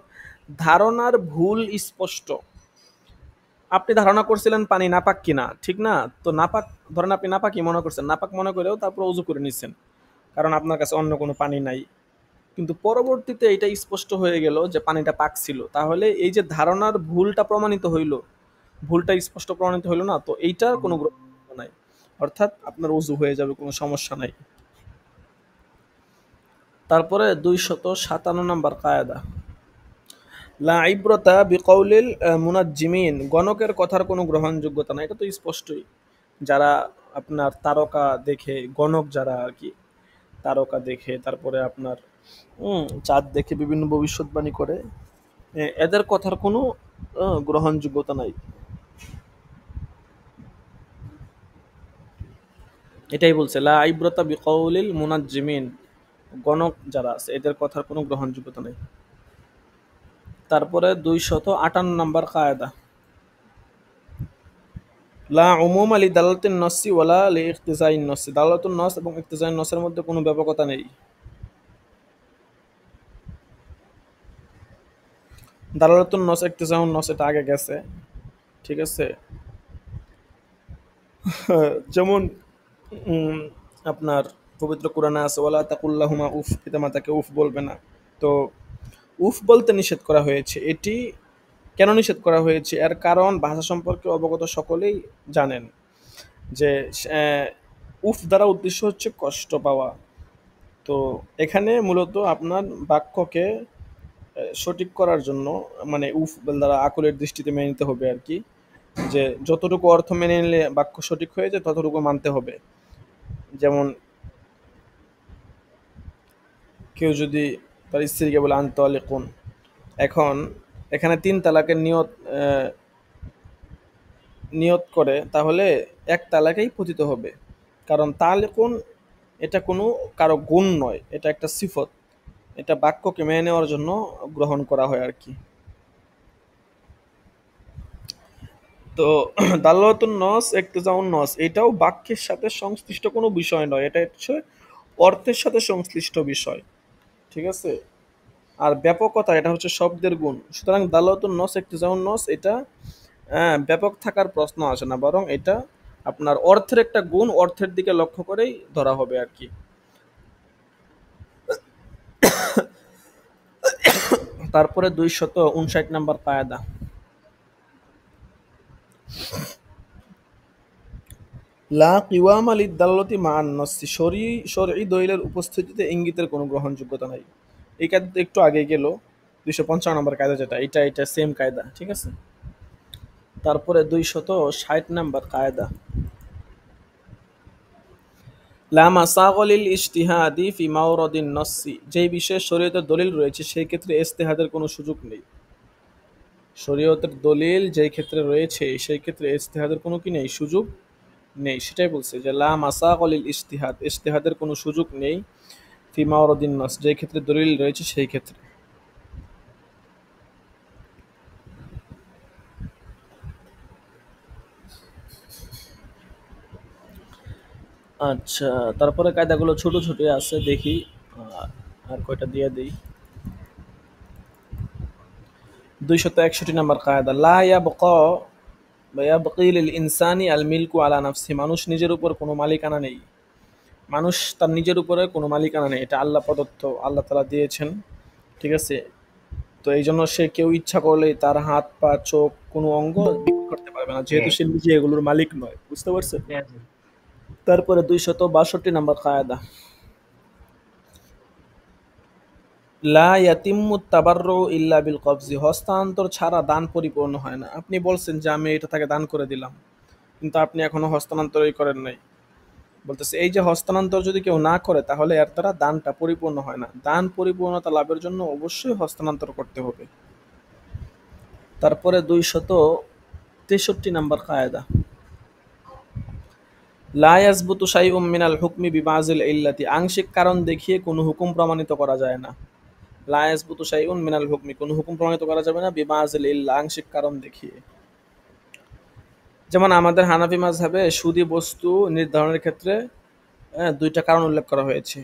ধারণার ভুল স্পষ্ট। আপনি ধারণা করছিলেন পানি নাপাক কিনা, ঠিক না? তো নাপাক, ধরেন আপনি নাপাকই মনে করছেন, নাপাক মনে করেও তারপর ওযু করে নিচ্ছেন, কারণ আপনার কাছে অন্য কোনো পানি নাই। কিন্তু পরবর্তীতে এটা স্পষ্ট হয়ে গেল যে পানিটা পাক ছিল, তাহলে এই যে ধারণার ভুলটা প্রমাণিত হইল, ভুলটা স্পষ্ট প্রমাণিত হইল না, তো এইটার কোনো গ্রহণযোগ্য নাই, অর্থাৎ আপনার ওযু হয়ে যাবে, কোনো সমস্যা নাই। তারপরে 257 নম্বর কায়দা, লা ইব্রতা বিকৌলিল মুনাজ্জিমিন, গণকের কথার কোনো গ্রহণযোগ্যতা নাই। এটা তো স্পষ্টই, যারা আপনার তারকা দেখে, গণক যারা আর কি, তারকা দেখে, তারপরে আপনার চাঁদ দেখে বিভিন্ন ভবিষ্যৎবাণী করে, এদের কথার কোনো গ্রহণযোগ্যতা নাই। এটাই বলছে লা ইব্রতা বিকৌলিল মুনাজ্জিমিন, গণক যারা আছে এদের কথার কোনো গ্রহণযোগ্যতা নেই। তারপরে 258 নম্বর কায়দা, লা উমুমা লি দালালাতিন নসি ওয়ালা লি ইকতিজাইন নসি, দালালাতুন নস এবং ইকতিজাইন নসের মধ্যে কোনো ব্যাপকতা নেই। দালালাতুন নস, ইকতিজাউন নস, এটা আগে গেছে। ঠিক আছে, যেমন আপনার পবিত্র কোরআনে আছে ওয়ালা তাকুল্লাহুমা উফ, পিতামাতাকে উফ বলবে না। তো উফ বলতে নিষেধ করা হয়েছে। এটি কেন নিষেধ করা হয়েছে? এর কারণ ভাষা সম্পর্কে অবগত সকলেই জানেন যে আহ, উফ দ্বারা উদ্দেশ্য হচ্ছে কষ্ট পাওয়া। তো এখানে মূলত আপনার বাক্যকে সঠিক করার জন্য মানে উফ দ্বারা আকলের দৃষ্টিতে মেনে নিতে হবে আর কি, যে যতটুকু অর্থ মেনে নিলে বাক্য সঠিক হয়ে যায় ততটুকু মানতে হবে। যেমন কেউ যদি তার স্ত্রীকে বলে আনতে কোন, এখন এখানে তিন তালাকের নিয়ত করে তাহলে এক তালাকেই পতিত হবে। কারণ তালেকুন এটা কোনো কারো গুণ নয়, এটা একটা সিফত। এটা বাক্যকে মেনে নেওয়ার জন্য গ্রহণ করা হয় আর কি। তো দালালাতুন নস ইকতিজাউন নস এটাও বাক্যের সাথে সংশ্লিষ্ট কোনো বিষয় নয়, এটা হচ্ছে অর্থের সাথে সংশ্লিষ্ট বিষয়। ঠিক আছে? আর ব্যাপকতা এটা হচ্ছে শব্দের গুণ। সুতরাং দালালাতুন নস ইকতিজাউন নস এটা ব্যাপক থাকার প্রশ্ন আসে না, বরং এটা আপনার অর্থের একটা গুণ, অর্থের দিকে লক্ষ্য করেই ধরা হবে আর কি। তারপরে 259 নম্বর কায়দা, লা কিওয়ামা লিদ-দাল্লাতি মা'আন নসি, শরঈ দলিলের উপস্থিতিতে ইঙ্গিতের কোনো গ্রহণযোগ্যতা নাই। এই কায়দা তো একটু আগে গেল, 255 নম্বর কায়দা যেটা, এটা সেম কায়দা, ঠিক আছে? তারপরে 260 নম্বর কায়দা, লা মাসাগা লিল ইজতিহাদি ফি মাওরাদিন নসি, যেই বিষয়ে শরীয়তের দলিল রয়েছে সেই ক্ষেত্রে ইজতিহাদের কোনো সুযোগ নেই। শরীয়তের দলিল যেই ক্ষেত্রে রয়েছে সেই ক্ষেত্রে ইজতিহাদের কোনো কি নেই, সুযোগ নেই। সেটাই বলছে যে লা মাসাগা লিল ইজতিহাদ, ইজতিহাদের কোনো সুযোগ নেই ফি মাওরাদিন নস, যেই ক্ষেত্রে দলিল রয়েছে সেই ক্ষেত্রে। আচ্ছা, তারপরে কায়দাগুলো ছোট ছোট আছে দেখি, আর কয়টা দিয়ে দিই। 261 নম্বর কায়দা, লা ইয়াবকা বা ইয়াবকি লিল ইনসানি আল মিলকু আলা নাফসি, মানুষ নিজের উপর কোনো মালিকানা নেই। মানুষ তার নিজের উপরে কোনো মালিকানা নেই, এটা আল্লাহ প্রদত্ত, আল্লাহ তাআলা দিয়েছেন। ঠিক আছে? তো এই জন্য সে কেউ ইচ্ছা করলেই তার হাত পা চোখ কোনো অঙ্গ বিক্রি করতে পারবে না, যেহেতু সে নিজে এগুলোর মালিক নয়। বুঝতে পারছেন? তারপরে 262 নম্বর কায়দা, লা ইয়াতিম্মু তাবাররু ইল্লা বিল কবজি, হস্তান্তর ছাড়া দান পরিপূর্ণ হয় না। আপনি বলছেন যে আমি এটা তাকে দান করে দিলাম, কিন্তু আপনি এখনো হস্তান্তরই করেন নাই। বলতেছে এই যে হস্তান্তর যদি কেউ না করে তাহলে এর দ্বারা দানটা পরিপূর্ণ হয় না। দান পরিপূর্ণতা লাভের জন্য অবশ্যই হস্তান্তর করতে হবে। তারপরে 263 নম্বর কায়দা, লা ইয়াসবুতু শাইউম মিনাল হুকমি বিবাযিল ইল্লাতি, আংশিক কারণ দেখিয়ে কোনো হুকুম প্রমাণিত করা যায় না। লা ইয়াসবুতু শাইউন মিনাল হুকমি, কোনো হুকুম প্রমাণিত করা যাবে না বিবাযিল ইল্লা, আংশিক কারণ দেখিয়ে। যেমন আমাদের হানাফি মাযহাবে সুদী বস্তু নির্ধারণের ক্ষেত্রে দুইটা কারণ উল্লেখ করা হয়েছে।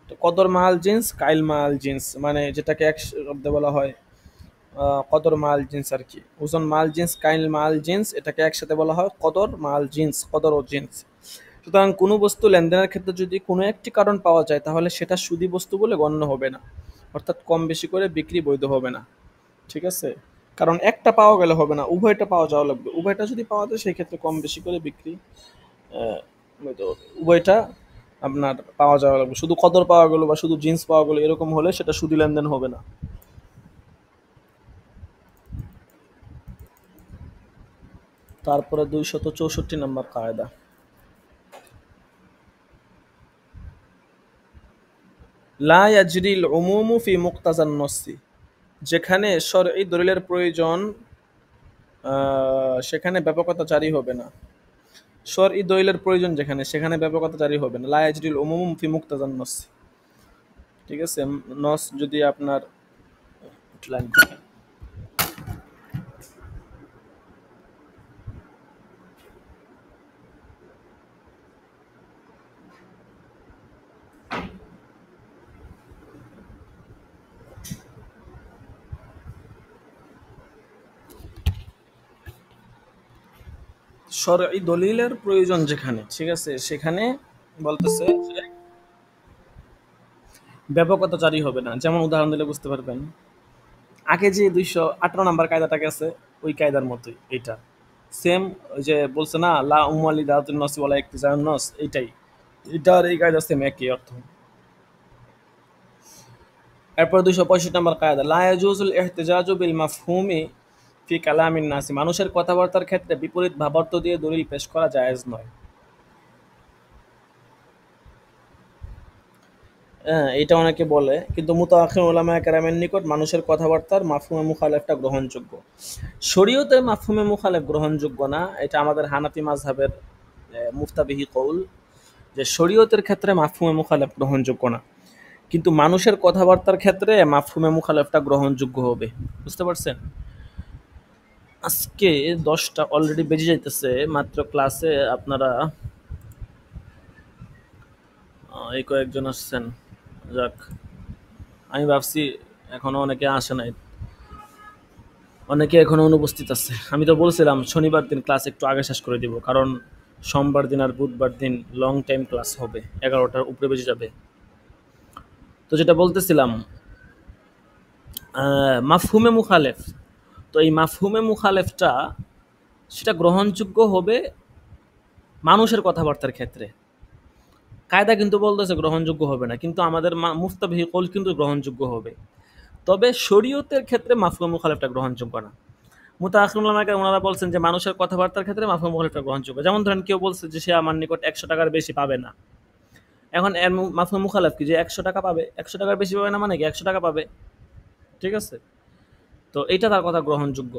তো কদর মাল জিন্স, কাইল মাল জিন্স, মানে যেটাকে এক শব্দে বলা হয় কদর মাল জিন্স আর কি। ওজন মাল জিন্স, কাইল মাল জিন্স, এটাকে একসাথে বলা হয় কদর মাল জিন্স, কদর ও জিন্স। সুতরাং কোনো বস্তু লেনদেনের ক্ষেত্রে যদি কোনো একটি কারণ পাওয়া যায় তাহলে সেটা সুদী বস্তু বলে গণ্য হবে না, অর্থাৎ কম বেশি করে বিক্রি বৈধ হবে না। ঠিক আছে? কারণ একটা পাওয়া গেলে হবে না, উভয়টা পাওয়া যাওয়া লাগবে। উভয়টা যদি পাওয়া যায় সেই ক্ষেত্রে কম বেশি করে বিক্রি বৈধ হবে। উভয়টা আপনার পাওয়া যাওয়া লাগবে। শুধু কদর পাওয়া গেল বা শুধু জিন্স পাওয়া গেল এরকম হলে সেটা সুদী লেনদেন হবে না। তারপরে 264 নম্বর কায়দা, লা ইয়াজরিল উমুমু ফি মুক্তাজান নসি, যেখানে শরঈ দলিলের প্রয়োজন সেখানে ব্যাপকতা জারি হবে না। শরঈ দলিলের প্রয়োজন যেখানে সেখানে ব্যাপকতা জারি হবে না। লা ইয়াজরিল উমুমু ফি মুক্তাজান নসি। ঠিক আছে? নস যদি আপনার শরঈ দলিলের প্রয়োজন যেখানে, ঠিক আছে, সেখানে বলতেছে যে ব্যাপকতা জারি হবে না। যেমন উদাহরণ দিলে বুঝতে পারবেন। আগে যে ২১৮ নাম্বার কায়দাটা গেছে ওই কায়দার মতোই এইটা। সেম ওই যে বলছে না লা উমালি দাতুন নস ওয়ালা ইকতিজাউন নস এইটাই। এটা আর এই কায়দা সেম একই অর্থ। এরপর ২৬৫ নাম্বার কায়দা লা ইয়াজুজুল ইহতিজাজু বিল মাফহুমি ফি কালামিন নাসি মানুষের কথাবার্তার ক্ষেত্রে বিপরীত ভাবার্থ দিয়ে দলিল পেশ করা জায়েজ নয়। হ্যাঁ, এটা অনেকে বলে কিন্তু মুতাআখির উলামায়ে কেরামের নিকট মানুষের কথাবার্তার মাফহুমে মুখালেফটা গ্রহণযোগ্য। শরীয়তে মাফহুমে মুখালেফ গ্রহণযোগ্য না, এটা আমাদের হানাফি মাযহাবের মুফতাবিহি কৌল যে শরীয়তের ক্ষেত্রে মাফহুমে মুখালেফ গ্রহণযোগ্য না। কিন্তু মানুষের কথাবার্তার ক্ষেত্রে মাফহুমে মুখালেফটা গ্রহণযোগ্য হবে। বুঝতে পারছেন? আজকে 10টা অলরেডি বেজে যাইতেছে। মাত্র ক্লাসে আপনারা এই কয়েকজন আসছেন। যাক, আমি ভাবছি এখনো অনেকে আসে নাই। অনেকে এখনো অনুপস্থিত আছে। আমি তো বলছিলাম শনিবার দিন ক্লাস একটু আগে শেষ করে দিব, কারণ সোমবার দিন আর বুধবার দিন লং টাইম ক্লাস হবে, 11টার উপরে বেজে যাবে। তো যেটা বলতেছিলাম, মাফহুমে মুখালেফ, তো এই মাফহুমে মুখালেফটা সেটা গ্রহণযোগ্য হবে মানুষের কথাবার্তার ক্ষেত্রে। কায়দা কিন্তু বলতেছে গ্রহণযোগ্য হবে না, কিন্তু আমাদের মুফতাবিহি কৌল কিন্তু গ্রহণযোগ্য হবে। তবে শরীয়তের ক্ষেত্রে মাফহুমে মুখালেফটা গ্রহণযোগ্য না। মুতাআখিরুন উলামায়ে ওনারা বলছেন যে মানুষের কথাবার্তার ক্ষেত্রে মাফহুম মুখালেফটা গ্রহণযোগ্য। যেমন ধরেন কেউ বলছে যে সে আমার নিকট ১০০ টাকার বেশি পাবে না। এখন এর মাফহুম মুখালেফ কি যে ১০০ টাকা পাবে, ১০০ টাকার বেশি পাবে না মানে কি ১০০ টাকা পাবে। ঠিক আছে? তো এইটা তার কথা গ্রহণযোগ্য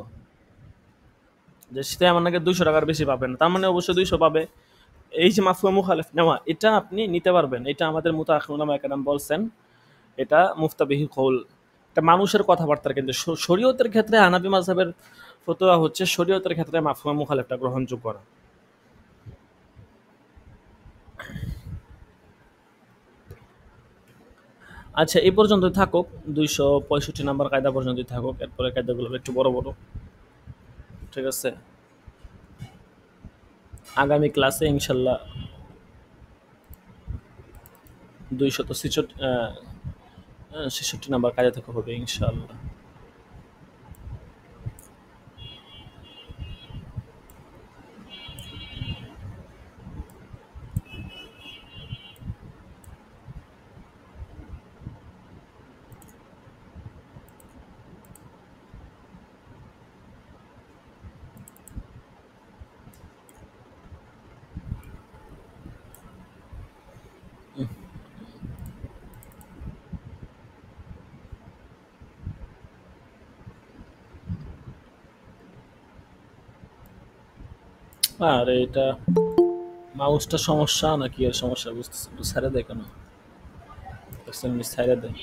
যে সে আমার নাকি ২০০ টাকার বেশি পাবে না, তার মানে অবশ্যই ২০০ পাবে। এই যে মাফহুম মুখালেফ নেওয়া, এটা আপনি নিতে পারবেন। এটা আমাদের মুতাআখিরুন উলামায়ে কেরাম বলছেন, এটা মুফতাবিহি কৌল। এটা মানুষের কথাবার্তার, কিন্তু শরীয়তের ক্ষেত্রে হানাফি মাযহাবের ফতোয়া হচ্ছে শরীয়তের ক্ষেত্রে মাফহুম মুখালেফটা গ্রহণযোগ্য না। আচ্ছা, এই পর্যন্তই থাকুক। ২৬৫ নাম্বার কায়দা পর্যন্তই থাকুক। এরপরে কায়দাগুলো একটু বড় বড়। ঠিক আছে? আগামী ক্লাসে ইনশাল্লাহ ২৬৬ নাম্বার কায়দা থেকে হবে ইনশাল্লাহ। আর এটা মাউসটা সমস্যা নাকি এর সমস্যা বুঝতেছি, একটু ছেড়ে দেয় কেন? ছেড়ে দেয়।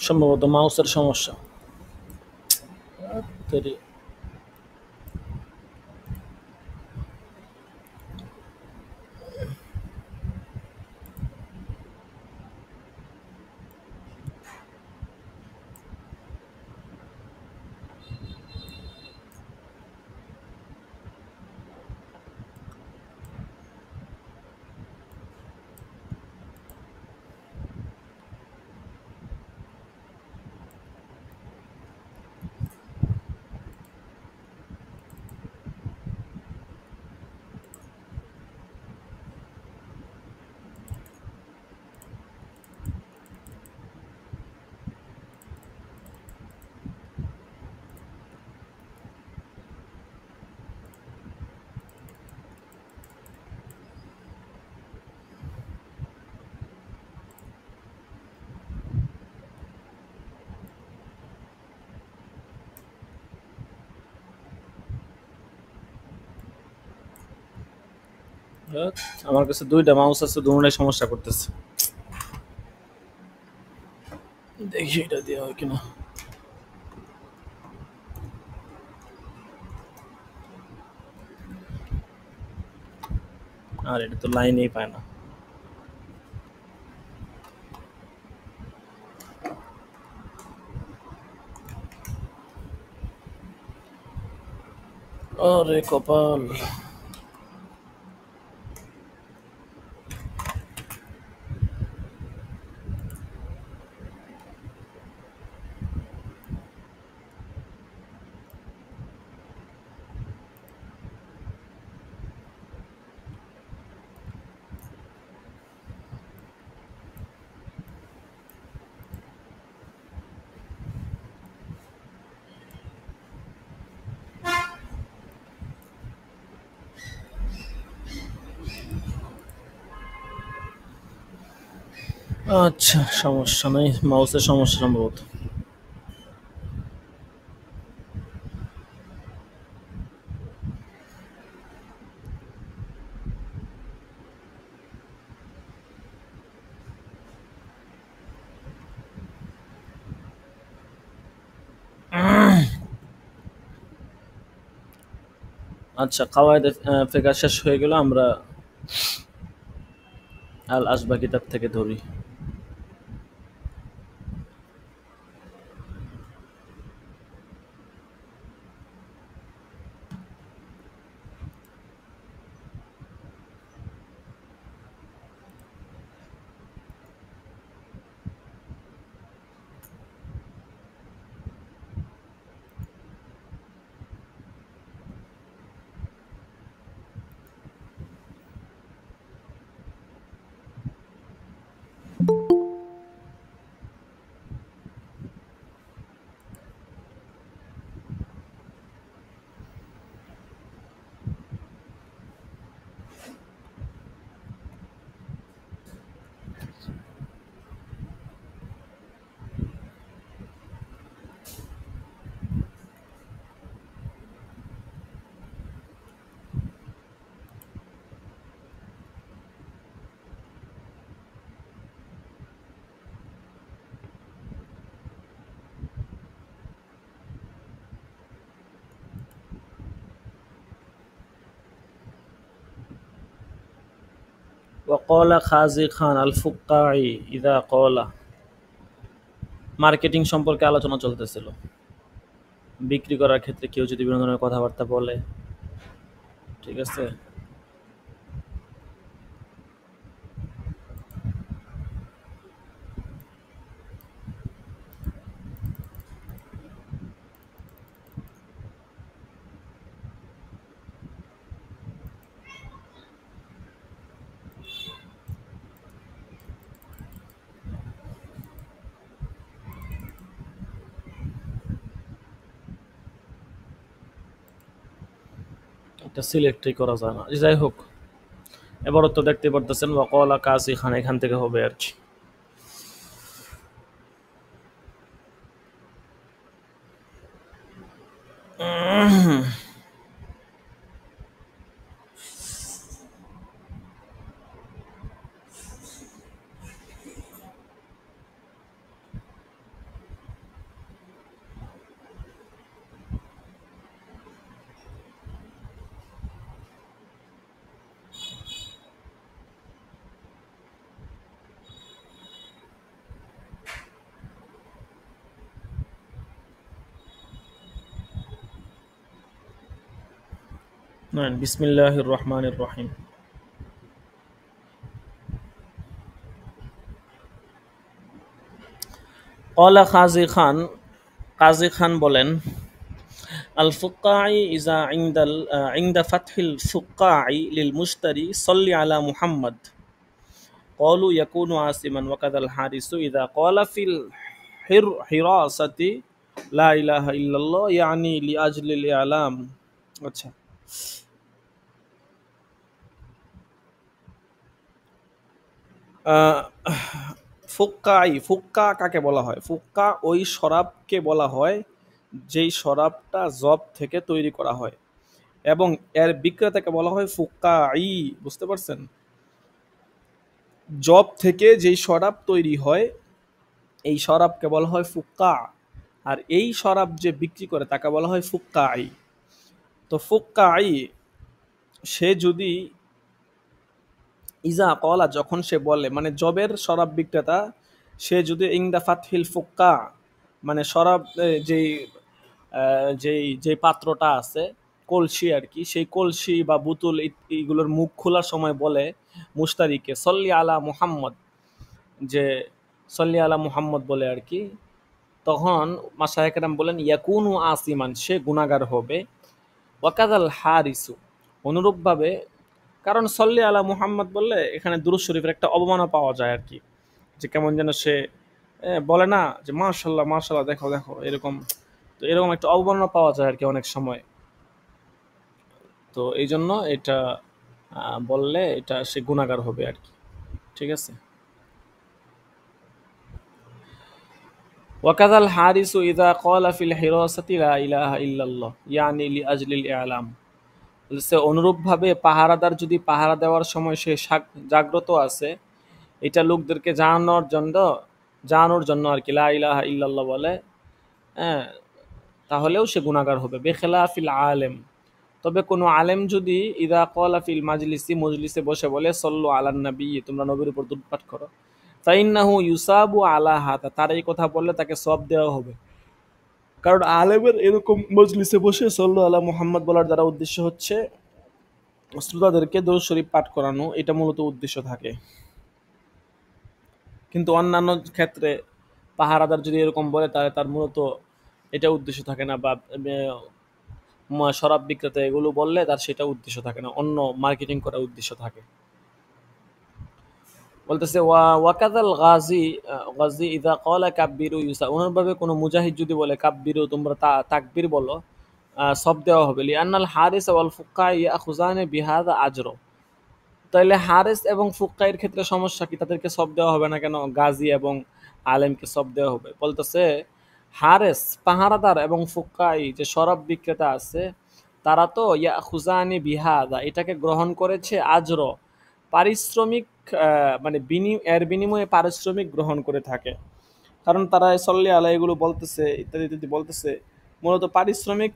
সম্ভবত মাউসের সমস্যা। তেরি। আমার কাছে 2টা মাউস আছে, দুটোটাই সমস্যা করতেছে। দেখি এটা দেওয়া হয় কিনা। আর এটা তো লাইনেই পায় না। আরে কপাল। আচ্ছা, সমস্যা নাই, মাউসের সমস্যা সম্ভবত। আচ্ছা, কাওয়ায়েদ ফিকহ শেষ হয়ে গেল, আমরা আল আসবা কিতাব থেকে ধরি। ওয়াকালা খাজি খান আল ফুক্কাই ইদা কলা। মার্কেটিং সম্পর্কে আলোচনা চলতেছিল। বিক্রি করার ক্ষেত্রে কেউ যদি বিভিন্ন ধরনের কথাবার্তা বলে, ঠিক আছে, এটা সিলেক্টই করা যায় না। যাই হোক, এবারও তো দেখতে পারতেছেন ওয়াকালা কাসি খান, এখান থেকে হবে আর কি। বিসমিল্লাহির রহমানির রহিম। ক্বালা কাজী খান, কাজী খান বলেন, আল ফুক্কাই ইজা ইনদা ফাতহিল ফুক্কাই লিল মুশতারি সাল্লি আলা মুহাম্মদ ক্বালু ইয়াকুনু আসিমান ওয়া কাযাল হারিসু ইজা ক্বালা ফিল হিরাসাতি লা ইলাহা ইল্লাল্লাহ ইয়ানি লিআজলিল ইলাম। আচ্ছা, আহ, ফুক্কাই, ফুক্কা কাকে বলা হয়? ফুক্কা ওই শরাবকে বলা হয় যেই শরাবটা জব থেকে তৈরি করা হয়, এবং এর বিক্রেতাকে বলা হয় ফুক্কাই। বুঝতে পারছেন? জব থেকে যেই শরাব তৈরি হয় এই শরাবকে বলা হয় ফুক্কা, আর এই শরাব যে বিক্রি করে তাকে বলা হয় ফুক্কাই। তো ফুক্কাই সে যদি ইজা কলা, যখন সে বলে, মানে জবের শরাব বিক্রেতা, সে যদি ইংদা ফাতহিল ফুক্কা, মানে শরাব যেই যেই পাত্রটা আছে, কলসি আর কি, সেই কলসি বা বোতল এইগুলোর মুখ খোলার সময় বলে মুশতারিকে সল্লি আলা মুহাম্মদ, যে সল্লি আলা মুহাম্মদ বলে আর কি, তখন মাশায়েখ কেরাম বলেন ইয়াকুনু আসিমান, সে গুনাহগার হবে। ওয়াকাদাল হারিসু, অনুরূপভাবে, কারণ সল্লি আলা মুহাম্মদ বললে এখানে দুরূদ শরীফের একটা অবমাননা পাওয়া যায় আর কি, যে কেমন যেন সে বলে না যে মাশাল্লাহ মাশাল্লাহ দেখো দেখো এরকম, তো এরকম একটা অবমাননা পাওয়া যায় আর কি অনেক সময়। তো এই জন্য এটা বললে এটা সে গুনাহগার হবে আর কি, ঠিক আছে। ওয়াকাদাল হারিসু ইদা ক্বালা ফিল হিরাসাতি লা ইলাহা ইল্লাল্লাহ ইয়ানি লিআজলিল ইলাম, সে অনুরূপভাবে পাহারাদার যদি পাহারা দেওয়ার সময় সে জাগ্রত আছে, এটা লোকদেরকে জানানোর জন্য আর কি লা ইলাহা ইল্লাল্লাহ বলে, হ্যাঁ, তাহলেও সে গুনাহগার হবে। বেখিলাফিল আলেম, তবে কোনো আলেম যদি ইদা ক্বালা ফিল মজলিসে বসে বলে সল্লু আলান নবী, তোমরা নবীর উপর দুরূদ পাঠ করো, ফাইন্নাহু ইউসাবু আলা হাদা, তার এই কথা বললে তাকে সওয়াব দেওয়া হবে। কারণ আলেমের এরকম মজলিসে বসে সল্লু আলা মুহাম্মদ বলার দ্বারা উদ্দেশ্য হচ্ছে শ্রোতাদেরকে দরুদ শরীফ পাঠ করানো, এটা মূলত উদ্দেশ্য থাকে। কিন্তু অন্যান্য ক্ষেত্রে পাহারাদার যদি এরকম বলে তাহলে তার মূলত এটা উদ্দেশ্য থাকে না, বা শরাব বিক্রেতা এগুলো বললে তার সেটা উদ্দেশ্য থাকে না, অন্য মার্কেটিং করার উদ্দেশ্য থাকে। বলতেছে ওয়াকাদাল গাজী ইদা ক্বালা কাব্বিরু ইউসা, অনুরূপভাবে কোনো মুজাহিদ যদি বলে কাব্বিরু, তোমরা তাকবীর বলো, সব দেওয়া হবে। লিআন্নাল হারিস ওয়াল ফুক্কা ইয়াখুযানি বিহাযা আজর, তাইলে হারেস এবং ফুক্কাইয়ের ক্ষেত্রে সমস্যা কি, তাদেরকে সব দেওয়া হবে না কেন, গাজী এবং আলেমকে সব দেওয়া হবে? বলতেছে হারেস পাহারাদার এবং ফুক্কাই যে শরাব বিক্রেতা আছে, তারা তো ইয়া খুজানি বিহাদা, এটাকে গ্রহণ করেছে আজর, পারিশ্রমিক, মানে এর বিনিময়ে পারিশ্রমিক গ্রহণ করে থাকে। কারণ তারা সল্লি আলা এগুলো বলতেছে ইত্যাদি ইত্যাদি বলতেছে, মূলত পারিশ্রমিক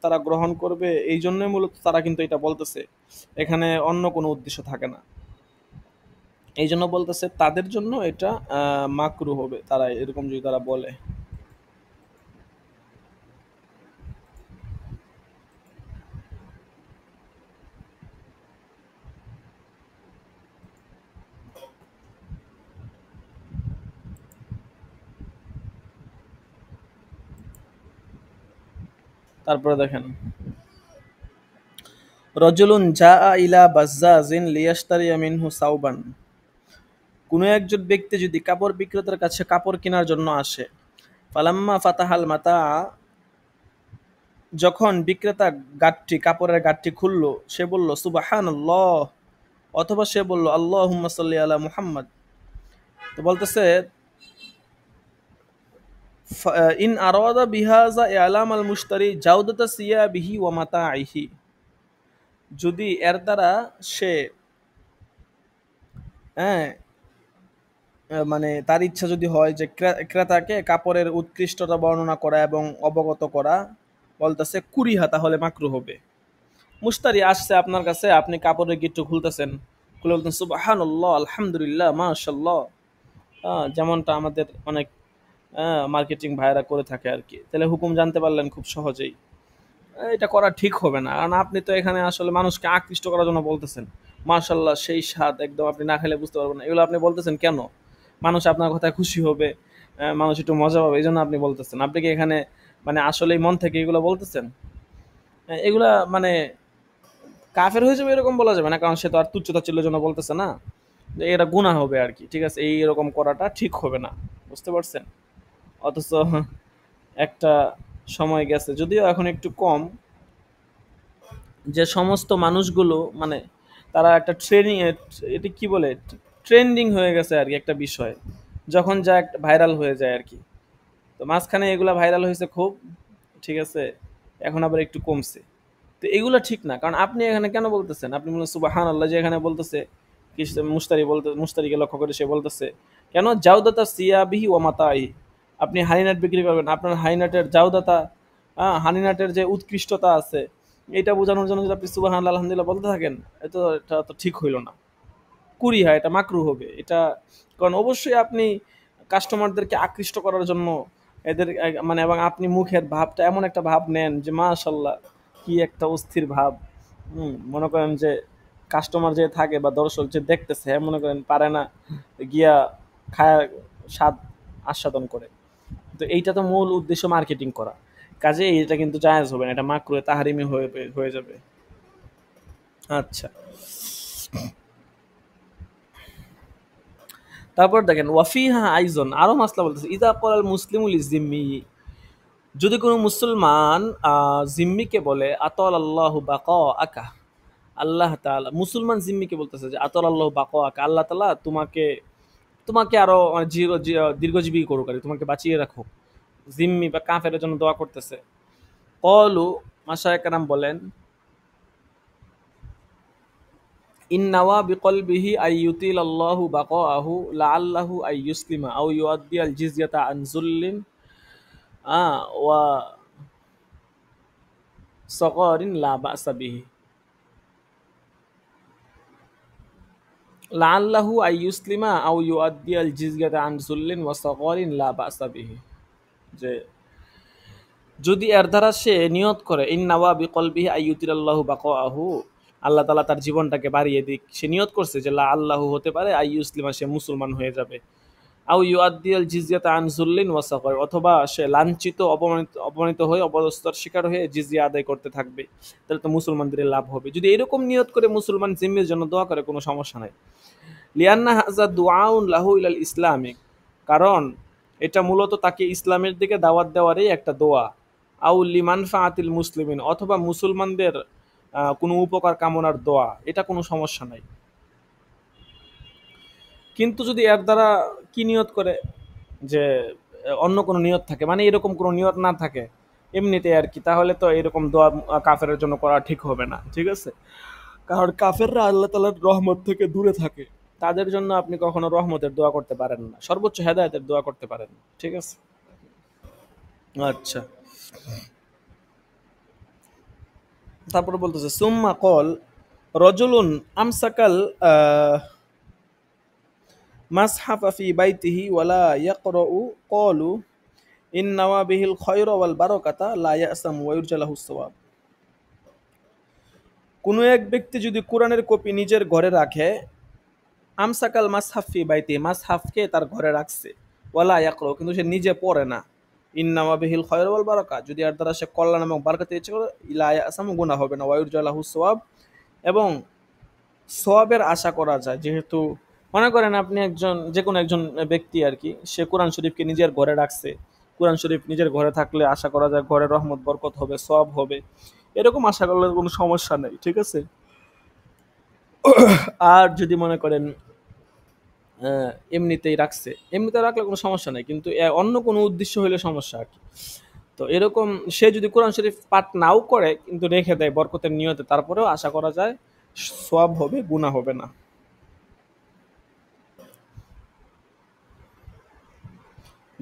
তারা গ্রহণ করবে, এই জন্যই মূলত তারা কিন্তু এটা বলতেছে, এখানে অন্য কোনো উদ্দেশ্য থাকে না। এই জন্য বলতেছে তাদের জন্য এটা মাকরু হবে, তারা এরকম যদি তারা বলে। তারপরে দেখেন রজুলুন জা ইলা বাজ্জাজিন লিয়াশতারিয়া মিনহু সাউবান, কোনো একজন ব্যক্তি যদি কাপড় বিক্রেতার কাছে কাপড় কেনার জন্য আসে, ফালাম্মা ফাতাহাল মাতা, যখন বিক্রেতা কাপড়ের গাঁটটি খুললো, সে বলল সুবহানাল্লাহ, অথবা সে বলল আল্লাহুম্মা সাল্লি আলা মুহাম্মদ। তো বলতেছে ইন আরাদা বিহাজা ইলাম আল মুশতারি জাউদাতা সিয়াবিহি ওয়া মাতাইহি, যদি এর দ্বারা সে হ্যাঁ মানে তার ইচ্ছা যদি হয় যে ক্রেতাকে কাপড়ের উৎকৃষ্টতা বর্ণনা করা এবং অবগত করা, বলতেছে কুরিহা, তাহলে মাকরু হবে। মুশতারি আসছে আপনার কাছে, আপনি কাপড়ের গিট্টু খুলতেছেন, খুলে বলতেন সুবহানাল্লাহ আলহামদুলিল্লাহ মাশাআল্লাহ, যেমনটা আমাদের অনেক মার্কেটিং ভাইরা করে থাকে আর কি, তাহলে হুকুম জানতে পারলেন খুব সহজেই। এটা করা ঠিক হবে না, কারণ আপনি তো এখানে আসলে মানুষকে আকৃষ্ট করার জন্য বলতেছেন মাশাআল্লাহ সেই স্বাদ একদম, আপনি না খেলে বুঝতে পারবেন না, এগুলো আপনি বলতেছেন কেন? মানুষ আপনার কথায় খুশি হবে, মানুষ একটু মজা পাবে, এই জন্য আপনি বলতেছেন। আপনি কি এখানে মানে আসলেই মন থেকে এগুলো বলতেছেন? এগুলা মানে কাফের হয়ে যাবে এরকম বলা যাবে না, কারণ সে তো আর তুচ্ছ তাচ্ছিল্যের জন্য বলতেছে না, যে এটা গুনাহ হবে আর কি, ঠিক আছে, এই এরকম করাটা ঠিক হবে না, বুঝতে পারছেন? অথচ একটা সময় গেছে, যদিও এখন একটু কম, যে সমস্ত মানুষগুলো মানে তারা একটা এটা কি বলে, ট্রেন্ডিং হয়ে গেছে আর কি একটা বিষয়, যখন যা একটা ভাইরাল হয়ে যায় আর কি। তো মাঝখানে এগুলা ভাইরাল হয়েছে খুব, ঠিক আছে, এখন আবার একটু কমছে। তো এগুলো ঠিক না, কারণ আপনি এখানে কেন বলতেছেন, আপনি বলেন সুবহানাল্লাহ, যে এখানে বলতেছে কি, মুশতারিকে লক্ষ্য করে সে বলতেছে কেন জাউদাতা সিয়াবিহি ওয়া মাতাইহি, আপনি হানিনাট বিক্রি করবেন, আপনার হানিনাটের জাউদাতা, হানিনাটের যে উৎকৃষ্টতা আছে, এটা বোঝানোর জন্য যদি আপনি সুবহানাল্লাহ আলহামদুলিল্লাহ বলতে থাকেন, এটা তো ঠিক হইল না, কুরিহা, এটা মাকরু হবে এটা। কারণ অবশ্যই আপনি কাস্টমারদেরকে আকৃষ্ট করার জন্য এদের মানে, এবং আপনি মুখের ভাবটা এমন একটা ভাব নেন যে মাশাল্লাহ, কি একটা অস্থির ভাব। মনে করেন যে কাস্টমার যে থাকে বা দর্শক যে দেখতেছে, হ্যাঁ মনে করেন পারে না গিয়া খায়া স্বাদ আস্বাদন করে। তো এইটা তো মূল উদ্দেশ্য মার্কেটিং করা, কাজে এটা কিন্তু জায়েজ হবে না, এটা মাকরুহে তাহরিমি হয়ে হয়ে যাবে। আচ্ছা, তারপর দেখেন ওয়াফিহা আইজন আরো মাসলা বলতেছে, ইদা কলাল মুসলিমুল জিম্মি, যদি কোনো মুসলমান জিম্মিকে বলে আতল আল্লাহ বাকা আকা, আল্লাহ তাআলা মুসলমান জিম্মিকে বলতেছে যে আতল আল্লাহ বাকা আকা, আল্লাহ তাআলা তোমাকে তোমাকে আরো মানে দীর্ঘজীবী করুক, আর কি, তোমাকে বাঁচিয়ে রাখুক। জিম্মি বা কাফেরের জন্য দোয়া করতেছে। কলু, মাশায়েখ কেরাম বলেন, ইন্নাওয়া বিকলবিহি আই ইউতিল আল্লাহু বাকাআহু লাআল্লাহু আই ইউসলিমা আও ইউআদ্দিয়াল জিজিয়াতা আন যুল্লিন ওয়া সগরিন লা বাসা বিহি, লাআল্লাহু আই ইউসলিমা আও ইউআদ্দিয়াল জিজিয়াতা আন যুল্লিন ওয়া সগরিন লা বাসা বিহি, যে যদি এর দ্বারা সে নিয়ত করে ইন্নাওয়া বিকলবিহি আই ইউতিল আল্লাহু বাকাআহু, আল্লাহ তাআলা তার জীবনটাকে বাড়িয়ে দিক, সে নিয়ত করছে যে লা আল্লাহু হতে পারে আই ইউসলিমা সে মুসলমান হয়ে যাবে, আও ইউআদ্দিয়াল জিজিয়াতা আন যুল্লিন ওয়া সাগর, অথবা সে লাঞ্ছিত অপমানিত হয়ে অপদস্থতার শিকার হয়ে জিজিয়া আদায় করতে থাকবে, তাহলে তো মুসলমানদের লাভ হবে। যদি এরকম নিয়ত করে মুসলমান জিম্মির জন্য দোয়া করে কোনো সমস্যা নাই। লিয়ান্না হাজা দুআউন লাহু ইলাল ইসলামিক, কারণ এটা মূলত তাকে ইসলামের দিকে দাওয়াত দেওয়ারই একটা দোয়া। আউ লিমান ফাআতিল মুসলিমিন, অথবা মুসলমানদের কোনো উপকার কামনার দোয়া, এটা কোনো সমস্যা নাই। কিন্তু যদি এর দ্বারা কি নিয়ত করে, যে অন্য কোনো নিয়ত থাকে, মানে এরকম কোনো নিয়ত না থাকে এমনিতে আর কি, তাহলে তো এরকম দোয়া কাফেরের জন্য করা ঠিক হবে না, ঠিক আছে? কারণ কাফেররা আল্লাহ তাআলার রহমত থেকে দূরে থাকে, তাদের জন্য আপনি কখনো রহমতের দোয়া করতে পারেন না, সর্বোচ্চ হেদায়েতের দোয়া করতে পারেন, ঠিক আছে? আচ্ছা, তারপরে বলতেছে সুম্মা কল রজুলুন আমসাকাল মাসহাফা ফি বাইতিহি ওয়ালা ইয়াকরাউ ক্বালু ইন্নামা বিহিল খয়রা ওয়াল বারাকাতা লা ইয়াসাম ওয়া ইরজা লাহু সওয়াব। কোনো এক ব্যক্তি যদি কোরআনের কপি নিজের ঘরে রাখে, আমসাকাল মাসহাফ ফি বাইতি, মাসহাফকে তার ঘরে রাখছে, ওয়ালা ইয়াকরাউ কিন্তু সে নিজে পড়ে না, ইন্নামা বিহিল খয়রা ওয়াল বারাকা যদি এর দ্বারা সে কল্যাণ এবং বরকত ইচ্ছে করে, লা ইয়াসাম গুনাহ হবে না, ওয়া ইরজা লাহু সওয়াব এবং সওয়াবের আশা করা যায়। যেহেতু মনে করেন আপনি একজন যে কোনো একজন ব্যক্তি আর কি, সে কোরআন শরীফকে নিজের ঘরে রাখছে, কোরআন শরীফ নিজের ঘরে থাকলে আশা করা যায় ঘরে রহমত বরকত হবে, সওয়াব হবে, এরকম আশা করলে কোনো সমস্যা নেই, ঠিক আছে? আর যদি মনে করেন এমনিতেই রাখছে, এমনিতে রাখলে কোনো সমস্যা নেই, কিন্তু অন্য কোনো উদ্দেশ্য হলে সমস্যা আর কি। তো এরকম সে যদি কোরআন শরীফ পাঠ নাও করে কিন্তু রেখে দেয় বরকতের নিয়তে, তারপরেও আশা করা যায় সওয়াব হবে, গুনাহ হবে না।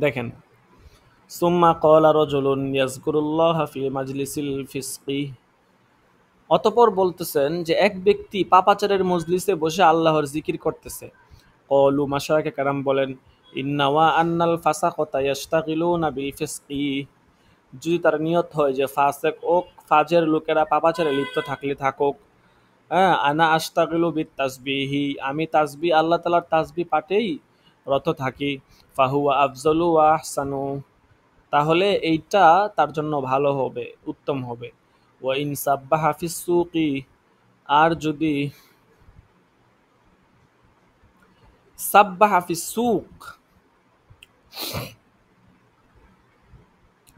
দেখেন, সুম্মা ক্বালা রাজুলুন ইয়াযকুরুল্লাহা ফি মাজলিসিল ফিসকি, অতঃপর বলতেছেন যে এক ব্যক্তি পাপাচারের মজলিসে বসে আল্লাহর জিকির করতেছে। ক্বালু, মাশায়েখে কেরাম বলেন, ইন্নাওয়া আন্নাল ফাসাকাতা ইয়াশতাগিলুনা বিল ফিসকি, যদি তার নিয়ত হয় যে ফাসেক ও ফাজের লোকেরা পাপাচারে লিপ্ত থাকলে থাকুক, হ্যাঁ, আনা আশতাগিলু বিত তাসবিহি, আমি তাসবিহ আল্লাহ তাআলার তাসবিহ পাঠেই রত থাকি, ফাহুয়া আফজালু ওয়া আহসানু, তাহলে এইটা তার জন্য ভালো হবে, উত্তম হবে। ওয়া ইন সাব্বাহা ফিস সুকি, আর যদি সাব্বাহা ফিস সুক,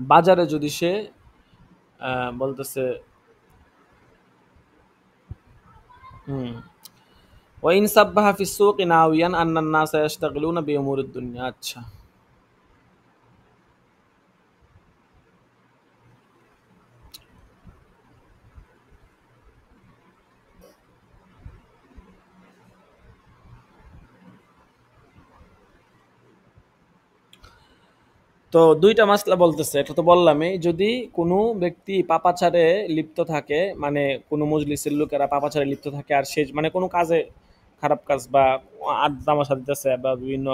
বাজারে যদি সে বলতেছে হুম, ওয়া ইন সাব্বাহা ফিস সুকি নাওয়ান আন্নান নাসা ইয়াশতাগিলুনা বিউমুরিদ দুনিয়া। আচ্ছা, তো দুইটা মাসলা বলতেছে, এটা তো বললামই, যদি কোনো ব্যক্তি পাপাচারে লিপ্ত থাকে, মানে কোনো মজলিসের লোকেরা পাপাচারে লিপ্ত থাকে, আর সে মানে কোনো কাজে খারাপ কাজ বা আড্ডা তামাশা দিতেছে বা বিভিন্ন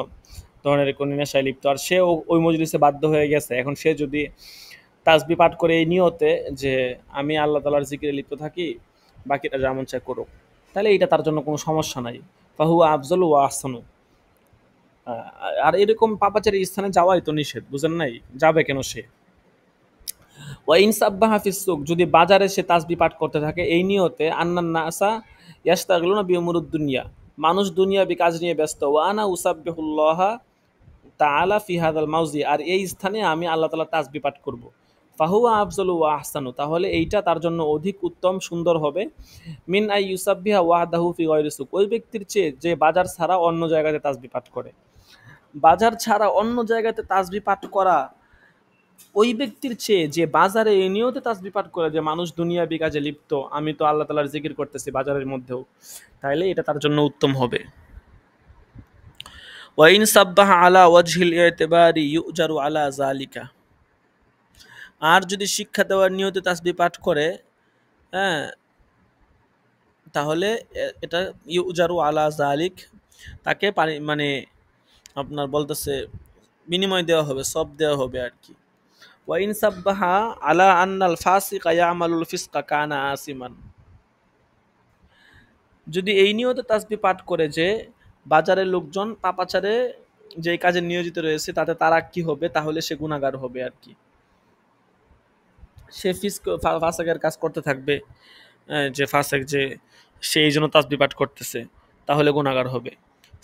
ধরনের কোনো নেশায় লিপ্ত, আর সে ওই মজলিসে বাধ্য হয়ে গেছে, এখন সে যদি তাসবিহ পাঠ করে এই নিয়তে যে আমি আল্লাহ তাআলার জিকিরে লিপ্ত থাকি, বাকিটা যেমন চায় করুক, তাহলে এটা তার জন্য কোনো সমস্যা নাই। ফাহুয়া আফজল ওয়া আহসানু। আর এরকম পাপাচারী স্থানে যাওয়াই তো নিষেধ, বুঝেন নাই? যাবে কেন সে? ওয়া ইন সাব্বাহা ফিস সুক, যদি বাজারে সে তাসবিহ পাঠ করতে থাকে এই নিয়তে, আন্নান নাসা ইয়াশতাগিলুনা বিউমুরুদ দুনিয়া, মানুষ দুনিয়াবি কাজ নিয়ে ব্যস্ত, ওয়া আনা উসাব্বিহুল্লাহা তাআলা ফি হাযাল মাউজি, আর এই স্থানে আমি আল্লাহ তাআলার তাসবিহ পাঠ করব। ফাহুয়া আফজলু ওয়া আহসানু, তাহলে এইটা তার জন্য অধিক উত্তম সুন্দর হবে। মিন আই ইউসাব্বিহা ওয়াহদাহু ফি গায়রি সুক, ওই ব্যক্তির চেয়ে যে বাজার ছাড়া অন্য জায়গাতে তাসবিহ পাঠ করে। বাজার ছাড়া অন্য জায়গাতে তাসবিহ পাঠ করা ওই ব্যক্তির চেয়ে যে বাজারে এই নিয়তে তাসবিহ পাঠ করে যে মানুষ দুনিয়াবি কাজে লিপ্ত, আমি তো আল্লাহ তাআলার জিকির করতেছি বাজারের মধ্যেও, তাইলে এটা তার জন্য উত্তম হবে। ওয়াইন সাব্বাহা আলা ওয়াজহিল ইতিবারি ইউজারু আলা যালিকা, আর যদি শিক্ষা দেওয়ার নিয়তে তাসবিহ পাঠ করে, হ্যাঁ, তাহলে এটা ইউজারু আলা যালিক, তাকে মানে আপনার বলতেছে বিনিময় দেওয়া হবে, সব দেওয়া হবে আর কি। ওয়াইন সাব্বাহা আলা আন্নাল ফাসিকা ইয়ামালুল ফিসকা কানা আসিমান, যদি এই নিয়তে তাসবিহ পাঠ করে যে বাজারের লোকজন পাপাচারে যে কাজে নিয়োজিত রয়েছে তাতে তারা কি হবে, তাহলে সে গুনাহগার হবে আর কি। সে ফাসেকের কাজ করতে থাকবে, যে ফাসেক যে সে এই জন্য তাসবিহ পাঠ করতেছে, তাহলে গুনাহগার হবে।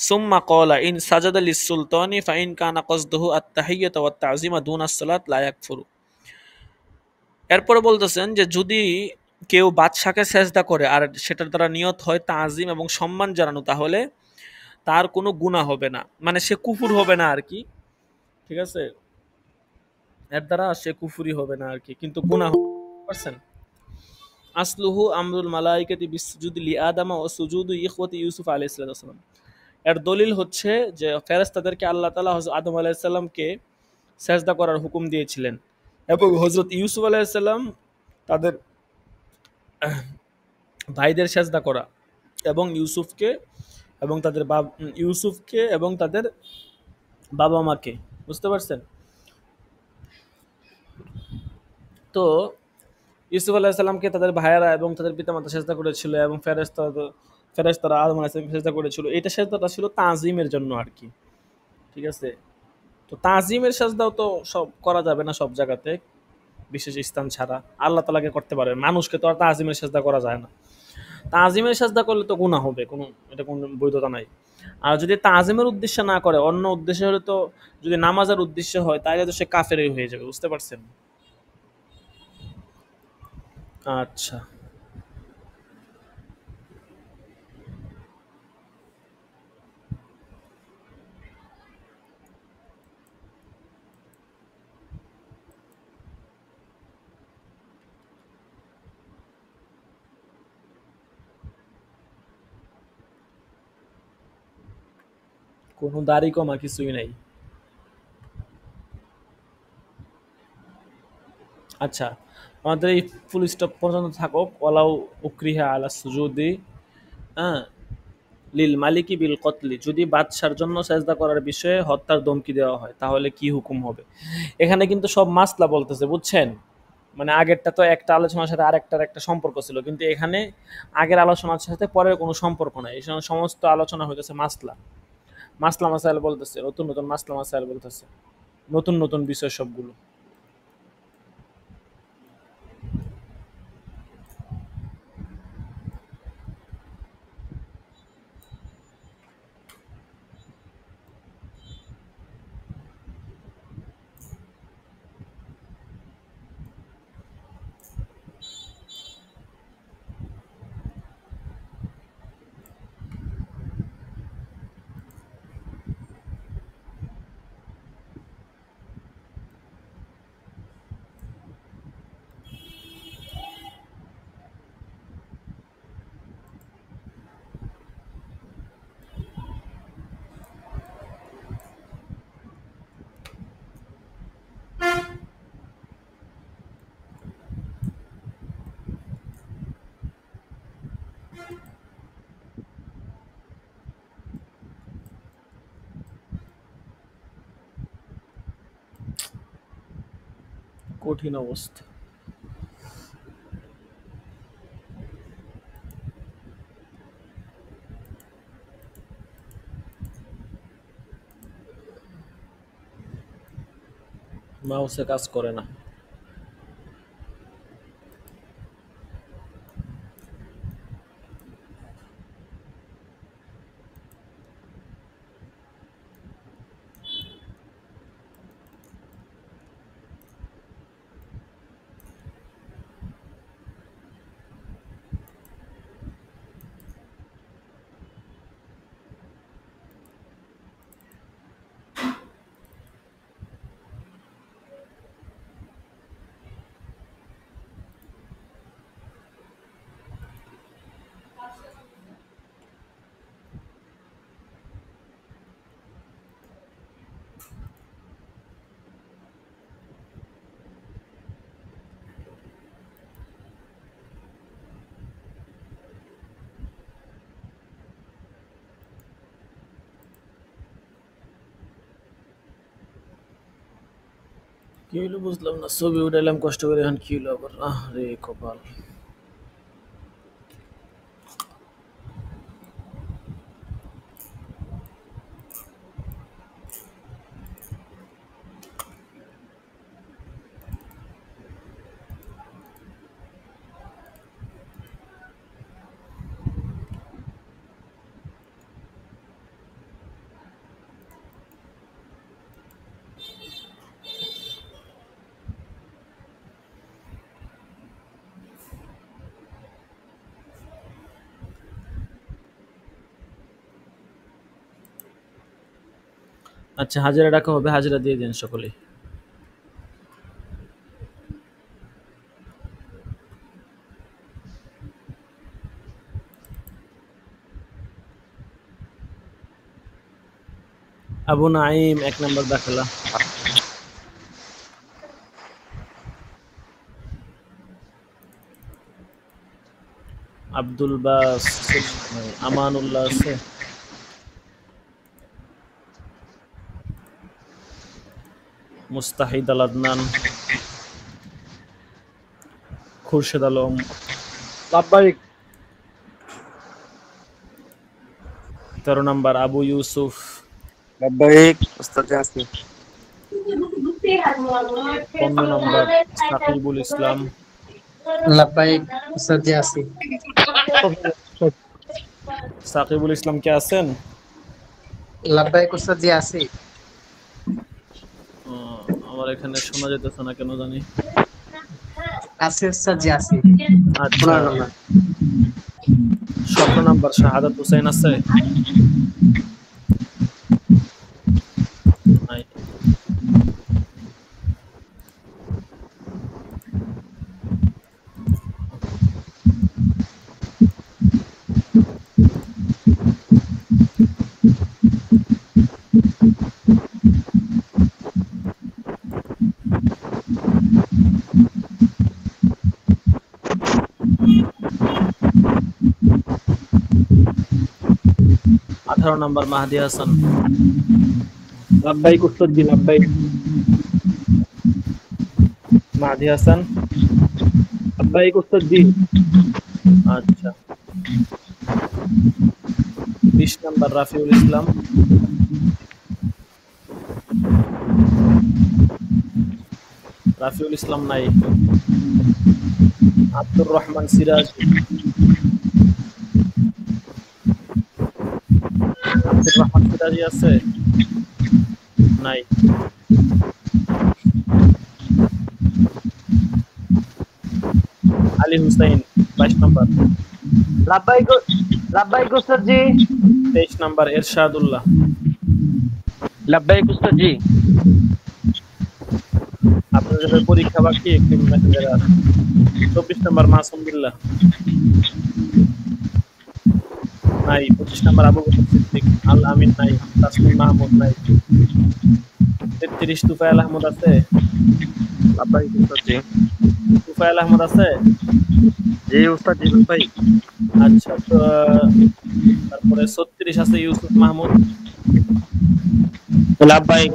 সুম্মা ক্বালা ইন সাজাদা লিস-সুলতানি ফাইন কানা কসদুহু আত-তাহিয়্যাতু ওয়াত-তা'যীমা দুনা আস-সালাত লা ইয়াকফুরু। এরপরে বলতেছেন যে যদি কেউ বাদশাকে সেজদা করে আর সেটার দ্বারা নিয়ত হয় তাজিম এবং সম্মান জানানো, তাহলে তার কোনো গুনাহ হবে না, মানে সে কুফুর হবে না আর কি। ঠিক আছে, এর দ্বারা সে কুফুরি হবে না আর কি, কিন্তু গুনাহ পারছেন। আসলুহু আমরুল মালাইকাতি বিসজুদি লি আদামা ওয়া সুজুদু ইখওয়াতি ইউসুফ আলাইহিস সালাম। এর দলিল হচ্ছে যে ফেরেশতাদেরকে আল্লাহ তাআলা হযরত আদম আলাইহিস সালামকে সেজদা করার হুকুম দিয়েছিলেন, এবং হযরত ইউসুফ আলাইহিস সালাম তাদের ভাইদের সেজদা করা, এবং ইউসুফকে এবং তাদের বাবা মাকে, বুঝতে পারছেন? তো ইউসুফ আলাইহিস সালামকে তাদের ভাইয়েরা এবং তাদের পিতামাতা সেজদা করেছিল, এবং ফেরেশতারা আদম আলাইহিস সালামকে সেজদা করেছিল। এটা সেজদাটা ছিল তাজিমের জন্য আর কি। ঠিক আছে, তো তাজিমের সেজদাও তো সব করা যাবে না সব জায়গাতে, বিশেষ স্থান ছাড়া আল্লাহ তাআলাকে করতে পারবে, মানুষকে তো আর তাজিমের সেজদা করা যায় না। তাজিমের সেজদা করলে তো গুনাহ হবে, এটা কোনো বৈধতা নাই। আর যদি তাজিমের উদ্দেশ্যে না করে, অন্য উদ্দেশ্যে হলে তো, যদি নামাজের উদ্দেশ্য হয় তাহলে তো সে কাফেরই হয়ে যাবে, বুঝতে পারছেন? আচ্ছা, কোনো দাড়ি কমা কিছুই নাই। আচ্ছা, আমাদের এই ফুল স্টপ পর্যন্ত থাকুক। ওয়ালাউ উকরিহা আলা সুজুদি, হ্যাঁ, লিল মালিকি বিল কতলি, যদি বাদশার জন্য সেজদা করার বিষয়ে হত্যার ধমকি দেওয়া হয় তাহলে কি হুকুম হবে? এখানে কিন্তু সব মাসলা বলতেছে, বুঝছেন? মানে আগেরটা তো একটা আলোচনার সাথে আরেকটার একটা সম্পর্ক ছিল, কিন্তু এখানে আগের আলোচনার সাথে পরের কোনো সম্পর্ক নাই। এখানে সমস্ত আলোচনা হইতেছে মাসলা, মাসলা মাসাইল বলতেছে, নতুন নতুন মাসলা মাসাইল বলতেছে, নতুন নতুন বিষয় সবগুলো। কঠিন অবস্থা। মাউসে কাজ করে না। কি হইলো বুঝলাম না, ছবি উঠাইলাম কষ্ট করে, এখন কি হইলো আবার? রে কপাল। আচ্ছা, হাজিরা ডাকা হবে, হাজিরা দিয়ে দিন সকলে। আবু নাইম 1 নম্বর দাখিলা। আব্দুল বাসিত নাই, আমানুল্লাহ আছে। মুস্তাহিদ আল আদনান, খুরশেদ আলম। লাব্বাইক। 13 নম্বর আবু ইউসুফ। লাব্বাইক উস্তাদ আসি। 15 নম্বর সাকিবুল ইসলাম। লাব্বাইক উস্তাদ আসি। সাকিবুল ইসলাম কে আছেন? লাব্বাইক উস্তাদ আসি। আমার এখানে শোনা যেতেছে না কেন জানি। আছে উস্তাদ আসি। আচ্ছা, 17 নম্বর শাহাদাত হুসাইন আছে? নাই। আঠারো নম্বর মাহদি হাসান। লাব্বাইক উস্তাদ জি, লাব্বাইক। মাহদি হাসান। লাব্বাইক উস্তাদ জি। আচ্ছা, 20 নম্বর রাফিউল ইসলাম। রাফিউল ইসলাম নাই। আব্দুর রহমান সিরাজ। আব্দুর রহমান সিরাজি আছে? নাই। আলী হুসাইন 22 নম্বর। লাব্বাইক উস্তাদ জি। 23 নম্বর এরশাদুল্লাহ। লাব্বাইক উস্তাদ জি। আপনাদের পরীক্ষা বাকি, একটু মেসেঞ্জারে আছে। 24 নম্বর মাসুম বিল্লাহ। নাই। 25 নম্বর আবু বকর সিদ্দিক। আল আমিন নাই। তাসমিম মাহমুদ নাই। 33 তুফাইল আহমদ আছে? লাব্বাইক উস্তাদ জি। তুফাইল আহমদ আছে? জি উস্তাদ জি, লাব্বাইক। আচ্ছা, তো তারপরে 36 আছে ইউসুফ মাহমুদ। লাব্বাইক।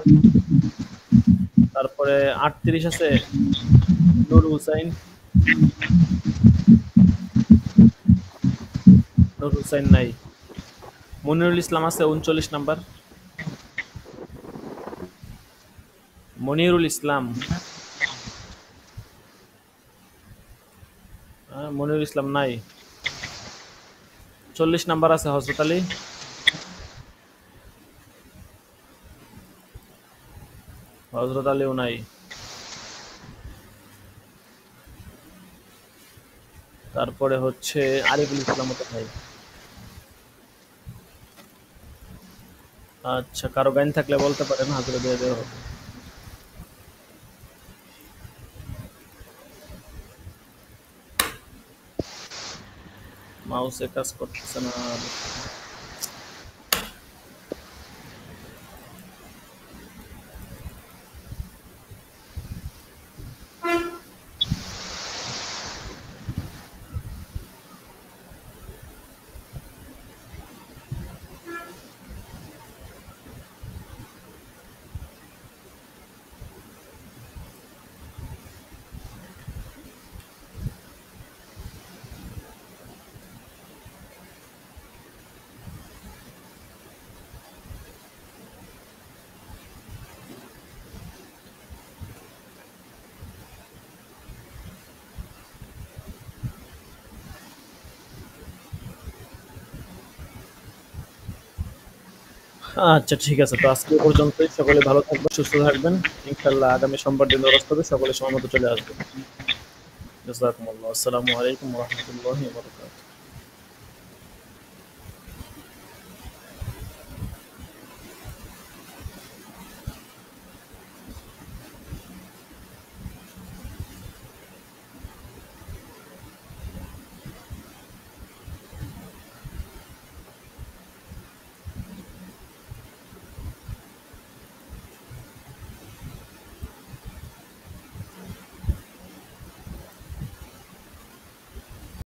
তারপরে 38 আছে নূর হুসাইন, নূর হুসাইন নাই। মনিরুল ইসলাম আছে 39 নাম্বার। মনিরুল ইসলাম, মনিরুল ইসলাম নাই। 40 নাম্বার আছে হযরত আলী। হযরত আলীও নাই। তারপরে হচ্ছে আরিফুল ইসলামও তো নাই। আচ্ছা, কারো গাইন থাকলে বলতে পারেন, হাজিরা দিয়ে দেওয়া হবে। মাউসে কাজ করতেছে না। আচ্ছা ঠিক আছে, তো আজকে এ পর্যন্তই। সকলে ভালো থাকবেন, সুস্থ থাকবেন। ইনশাআল্লাহ আগামী সোমবার দিন দরস হবে, সকলে সময় মতো চলে আসবেন। জাযাকুমুল্লাহ। আসসালামু আলাইকুম ওয়া রাহমাতুল্লাহি ওয়া বারাকাতুহু।